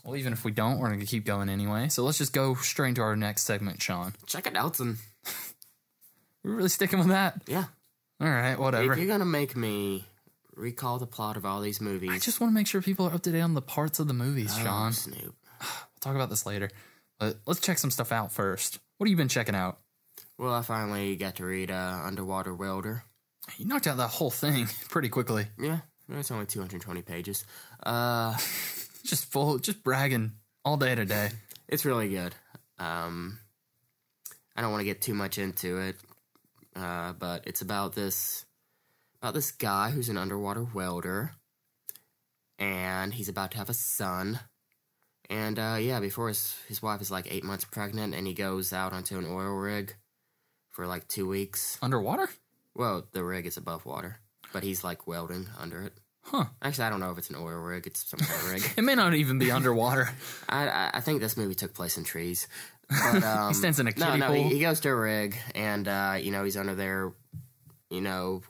Well, even if we don't, we're going to keep going anyway. So let's just go straight into our next segment, Sean. Check it out, son. We're really sticking with that? Yeah. All right, whatever. If you're going to make me recall the plot of all these movies... I just want to make sure people are up to date on the parts of the movies, Sean. Snoop. We'll talk about this later. But let's check some stuff out first. What have you been checking out? Well, I finally got to read Underwater Welder. You knocked out that whole thing pretty quickly. Yeah, it's only 220 pages. Just bragging all day today. It's really good. I don't want to get too much into it, but it's about this guy who's an underwater welder, and he's about to have a son. And before his wife is like 8 months pregnant, and he goes out onto an oil rig for like 2 weeks. Underwater? Well, the rig is above water, but he's like welding under it. Huh. Actually, I don't know if it's an oil rig. It's some kind of rig. It may not even be underwater. I think this movie took place in trees. But, He stands in a kiddie no, pool. he goes to a rig, and, he's under there,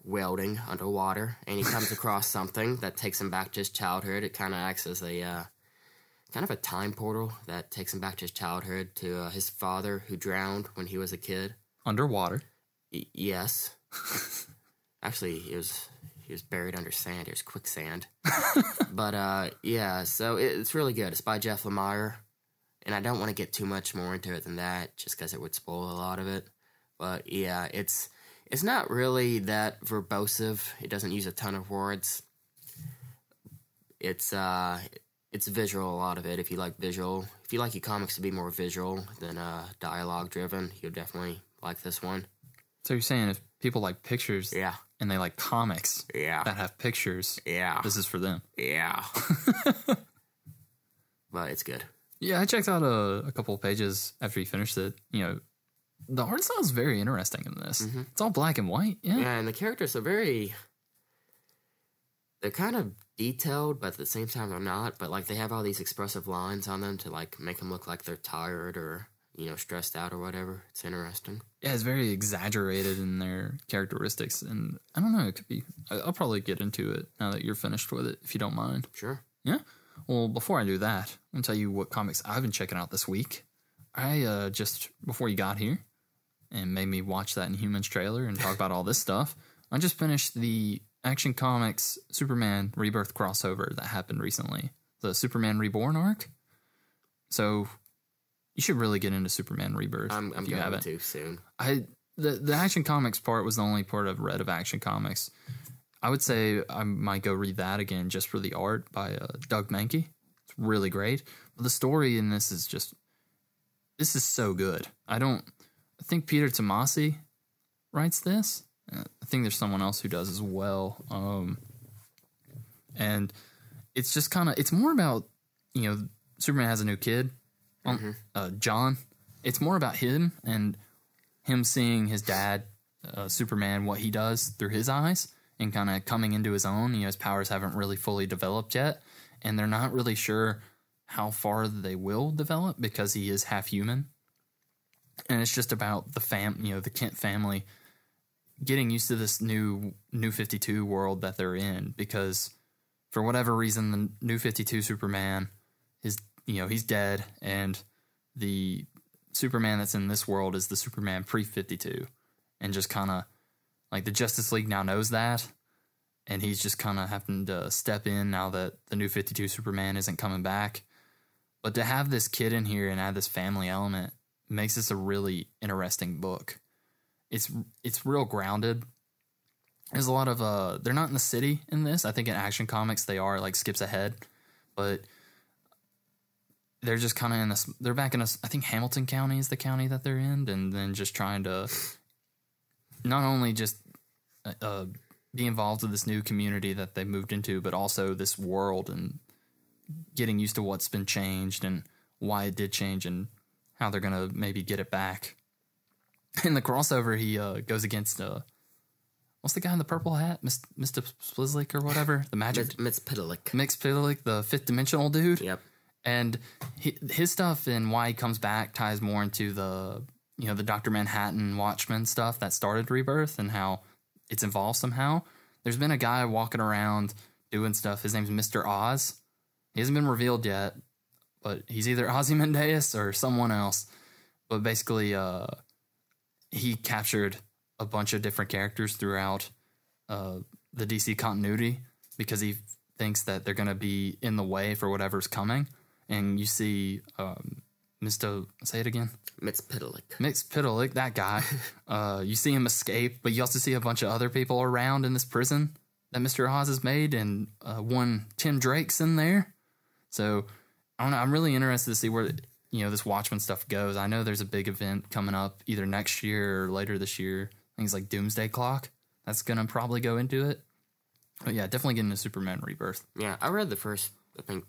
welding underwater, and he comes across something that takes him back to his childhood. It kind of acts as a, kind of a time portal that takes him back to his childhood, to his father who drowned when he was a kid. Underwater. Yes. Actually, he was buried under sand. It was quicksand. But, so it's really good. It's by Jeff Lemire, and I don't want to get too much more into it than that, just because it would spoil a lot of it. But, yeah, it's not really that verbose. It doesn't use a ton of words. It's visual, a lot of it. If you like visual, if you like your comics to be more visual than dialogue-driven, you'll definitely like this one. So you're saying if people like pictures Yeah. and they like comics Yeah. that have pictures, Yeah. this is for them. Yeah. But it's good. Yeah, I checked out a couple of pages after you finished it. The art style is very interesting in this. Mm-hmm. It's all black and white. Yeah. Yeah, and the characters are they're kind of detailed, but at the same time they're not. But, like, they have all these expressive lines on them to, like, make them look like they're tired or, stressed out or whatever. It's interesting. Yeah, it's very exaggerated in their characteristics. And I don't know, it could be... I'll probably get into it now that you're finished with it, if you don't mind. Sure. Yeah? Well, before I do that, I'm going to tell you what comics I've been checking out this week. I just, before you got here, and made me watch that Inhumans trailer and talk about all this stuff, I just finished the Action Comics Superman Rebirth crossover that happened recently. The Superman Reborn arc. So, you should really get into Superman Rebirth. I'm if you going haven't. to soon. The Action Comics part was the only part I've read of Action Comics. I would say I might go read that again just for the art by Doug Mahnke. It's really great. But the story in this is so good. I think Peter Tomasi writes this. I think there's someone else who does as well. And it's just kind of, it's more about, Superman has a new kid, John. It's more about him and him seeing his dad, Superman, what he does through his eyes and kind of coming into his own. His powers haven't really fully developed yet, and they're not really sure how far they will develop because he is half human. And it's just about the Kent family getting used to this new 52 world that they're in, because for whatever reason the new 52 Superman is, he's dead, and the Superman that's in this world is the Superman pre-52, and just kind of like the Justice League now knows that, and he's just kind of having to step in now that the new 52 Superman isn't coming back. But to have this kid in here and add this family element makes this a really interesting book. It's real grounded. There's a lot of they're not in the city in this. I think in Action Comics they are, like, skips ahead, but they're just kind of in this. They're back in I think Hamilton County is the county that they're in, and then just trying to not only just be involved with this new community that they moved into, but also this world and getting used to what's been changed and why it did change and how they're gonna maybe get it back. In the crossover, he goes against what's the guy in the purple hat, Mr. Splizlik or whatever, the magic Mxyzptlk, the fifth dimensional dude. Yep. And his stuff and why he comes back ties more into the Dr. Manhattan Watchmen stuff that started Rebirth and how it's involved somehow. There's been a guy walking around doing stuff. His name's Mr. Oz. He hasn't been revealed yet, but he's either Ozymandias or someone else. But basically, he captured a bunch of different characters throughout the DC continuity because he thinks that they're going to be in the way for whatever's coming. And you see Mr. Say it again? Mxyzptlk, that guy. You see him escape, but you also see a bunch of other people around in this prison that Mr. Oz has made, and one Tim Drake's in there. So, I don't know, I'm really interested to see where this Watchmen stuff goes. I know there's a big event coming up either next year or later this year. Things like Doomsday Clock. That's going to probably go into it. But yeah, definitely getting into Superman Rebirth. Yeah, I read the first, I think,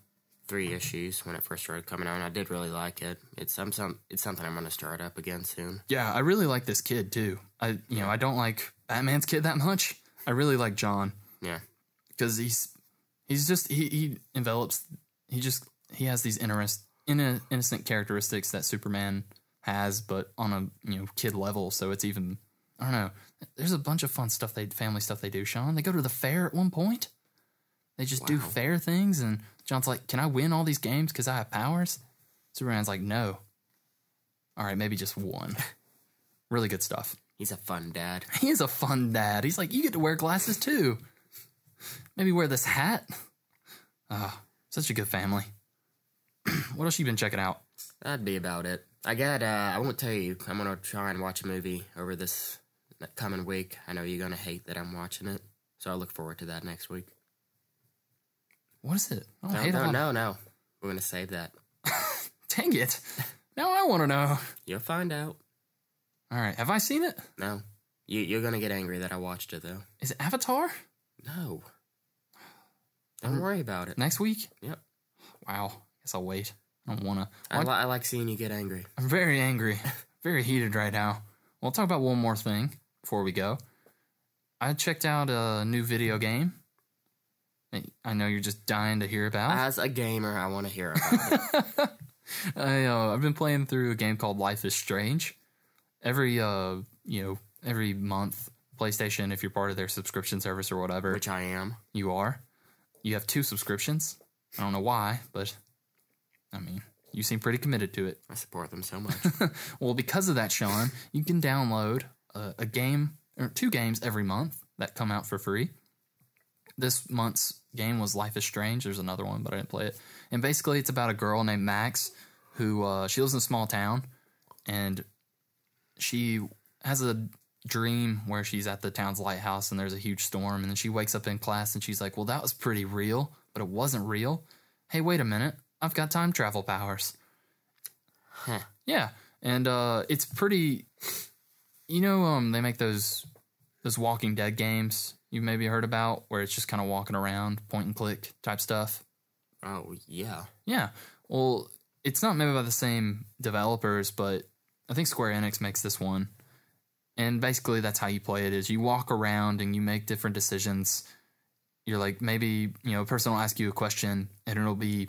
3 issues when it first started coming out, and I did really like it. It's something I'm going to start up again soon. Yeah, I really like this kid too. I don't like Batman's kid that much. I really like John. Yeah, because he's He's just he envelops. He has these innocent characteristics that Superman has, but on a kid level. So it's even, I don't know. There's a bunch of fun stuff family stuff they do. Sean, they go to the fair at one point. They just do fair things, and John's like, "Can I win all these games because I have powers?" Superman's like, "No." All right, maybe just one. Really good stuff. He's a fun dad. He is a fun dad. He's like, you get to wear glasses too. Maybe wear this hat. Such a good family. What else you been checking out? That'd be about it. I won't tell you. I'm going to try and watch a movie over this coming week. I know you're going to hate that I'm watching it. So I look forward to that next week. What is it? No. We're going to save that. Dang it. Now I want to know. You'll find out. All right. Have I seen it? No. You're going to get angry that I watched it, though. Is it Avatar? No. Don't worry about it. Next week? Yep. Wow. Guess I'll wait. I don't want to. I like seeing you get angry. I'm very angry. Very heated right now. We'll talk about one more thing before we go. I checked out a new video game. I know you're just dying to hear about. As a gamer, I want to hear about it. I've been playing through a game called Life is Strange. Every month, PlayStation, if you're part of their subscription service or whatever, which I am, you are. You have 2 subscriptions. I don't know why, but I mean, you seem pretty committed to it. I support them so much. Well, because of that, Sean, you can download a game or 2 games every month that come out for free. This month's game was Life is Strange. There's another one, but I didn't play it. And basically, it's about a girl named Max who she lives in a small town, and she has a dream where she's at the town's lighthouse and there's a huge storm, and then she wakes up in class and she's like, well, that was pretty real, but it wasn't real. Hey, wait a minute. I've got time travel powers. Huh. Yeah. And it's pretty, they make those Walking Dead games you've maybe heard about where it's just kind of walking around, point and click type stuff. Oh, yeah. Yeah. Well, it's not made by the same developers, but I think Square Enix makes this one. And basically that's how you play it is you walk around and you make different decisions. You're like, maybe, a person will ask you a question and it'll be,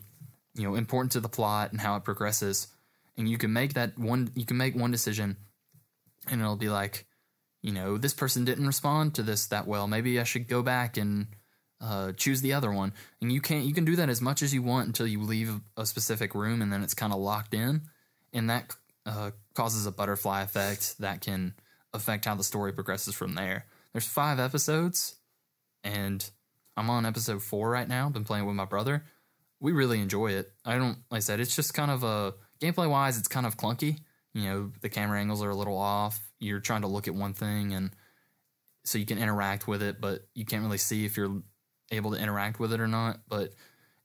important to the plot and how it progresses. And you can make one decision and it'll be like, this person didn't respond to this that well. Maybe I should go back and choose the other one. And you can do that as much as you want until you leave a specific room and then it's kind of locked in. And that causes a butterfly effect that can affect how the story progresses from there. There's 5 episodes, and I'm on episode 4 right now. Been playing with my brother. We really enjoy it. Like I said, it's just kind of gameplay wise, it's kind of clunky. The camera angles are a little off. You're trying to look at one thing, and so you can interact with it, but you can't really see if you're able to interact with it or not. But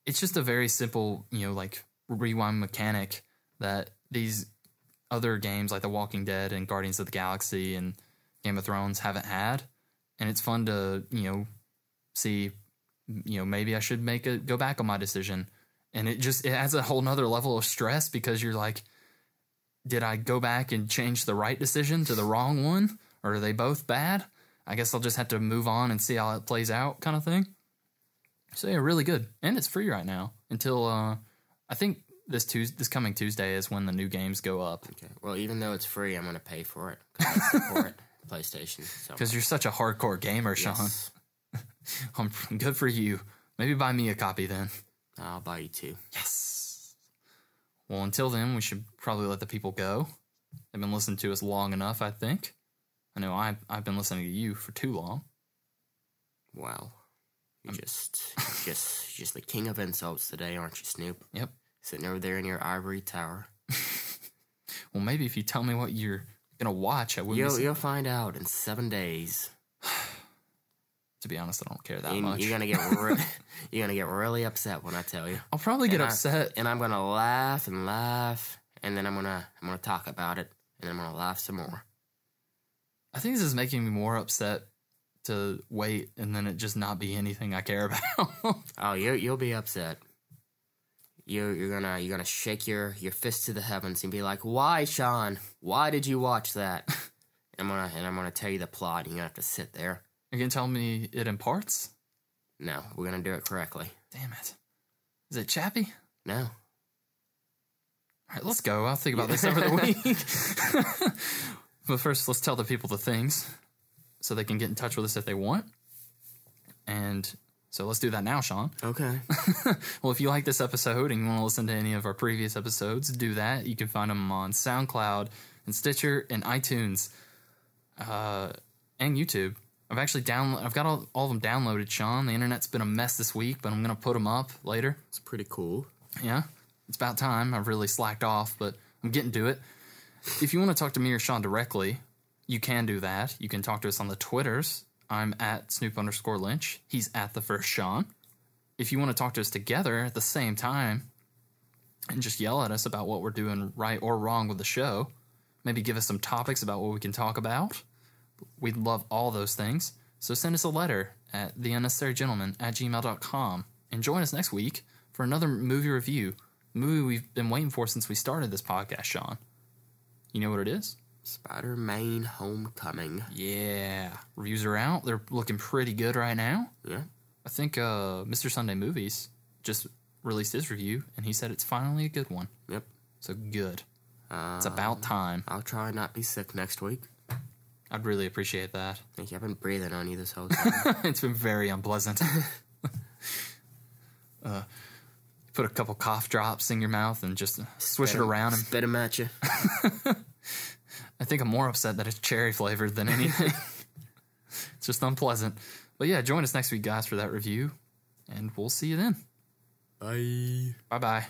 it's just a very simple, like rewind mechanic that these other games like The Walking Dead and Guardians of the Galaxy and Game of Thrones haven't had. And it's fun to, see, maybe I should go back on my decision. And it adds a whole nother level of stress because you're like, did I go back and change the right decision to the wrong one? Or are they both bad? I guess I'll just have to move on and see how it plays out kind of thing. So yeah, really good. And it's free right now until, I think, this coming Tuesday is when the new games go up. Okay. Well, even though it's free, I'm going to pay for it. 'Cause I support PlayStation. Because you're such a hardcore gamer, Sean. Yes. Good for you. Maybe buy me a copy then. I'll buy you 2. Yes. Well, until then, we should probably let the people go. They've been listening to us long enough, I think. I know I've been listening to you for too long. Wow. You're just the king of insults today, aren't you, Snoop? Yep. Sitting over there in your ivory tower. Well, maybe if you tell me what you're gonna watch, I wouldn't. You'll find out in 7 days. To be honest, I don't care that much. You're gonna get really upset when I tell you. I'll probably get upset, and I'm gonna laugh and laugh, and then I'm gonna talk about it, and I'm gonna laugh some more. I think this is making me more upset to wait, and then it just not be anything I care about. Oh, you'll be upset. You're gonna shake your fist to the heavens and be like, "Why, Sean? Why did you watch that?" and I'm gonna tell you the plot. And you're gonna have to sit there. You're gonna tell me it in parts? No, we're gonna do it correctly. Damn it. Is it Chappie? No. All right, let's go. I'll think about this over the week. But first, let's tell the people the things so they can get in touch with us if they want. And so let's do that now, Sean. Okay. Well, if you like this episode and you want to listen to any of our previous episodes, do that. You can find them on SoundCloud and Stitcher and iTunes and YouTube. I've got all of them downloaded, Sean. The internet's been a mess this week, but I'm going to put them up later. It's pretty cool. Yeah, it's about time. I've really slacked off, but I'm getting to it. If you want to talk to me or Sean directly, you can do that. You can talk to us on the Twitters. I'm at Snoop_Lynch. He's at the first Sean. If you want to talk to us together at the same time and just yell at us about what we're doing right or wrong with the show, maybe give us some topics about what we can talk about, we'd love all those things. So send us a letter at theunnecessarygentlemen@gmail.com and join us next week for another movie review. The movie we've been waiting for since we started this podcast, Sean. You know what it is? Spider-Man Homecoming. Yeah. Reviews are out. They're looking pretty good right now. Yeah. I think Mr. Sunday Movies just released his review, and he said it's finally a good one. Yep. So good. It's about time. I'll try not be sick next week. I'd really appreciate that. Thank you. I've been breathing on you this whole time. It's been very unpleasant. Put a couple cough drops in your mouth and just swish it around and spit them at you. I think I'm more upset that it's cherry flavored than anything. It's just unpleasant. But yeah, join us next week, guys, for that review, and we'll see you then. Bye. Bye-bye.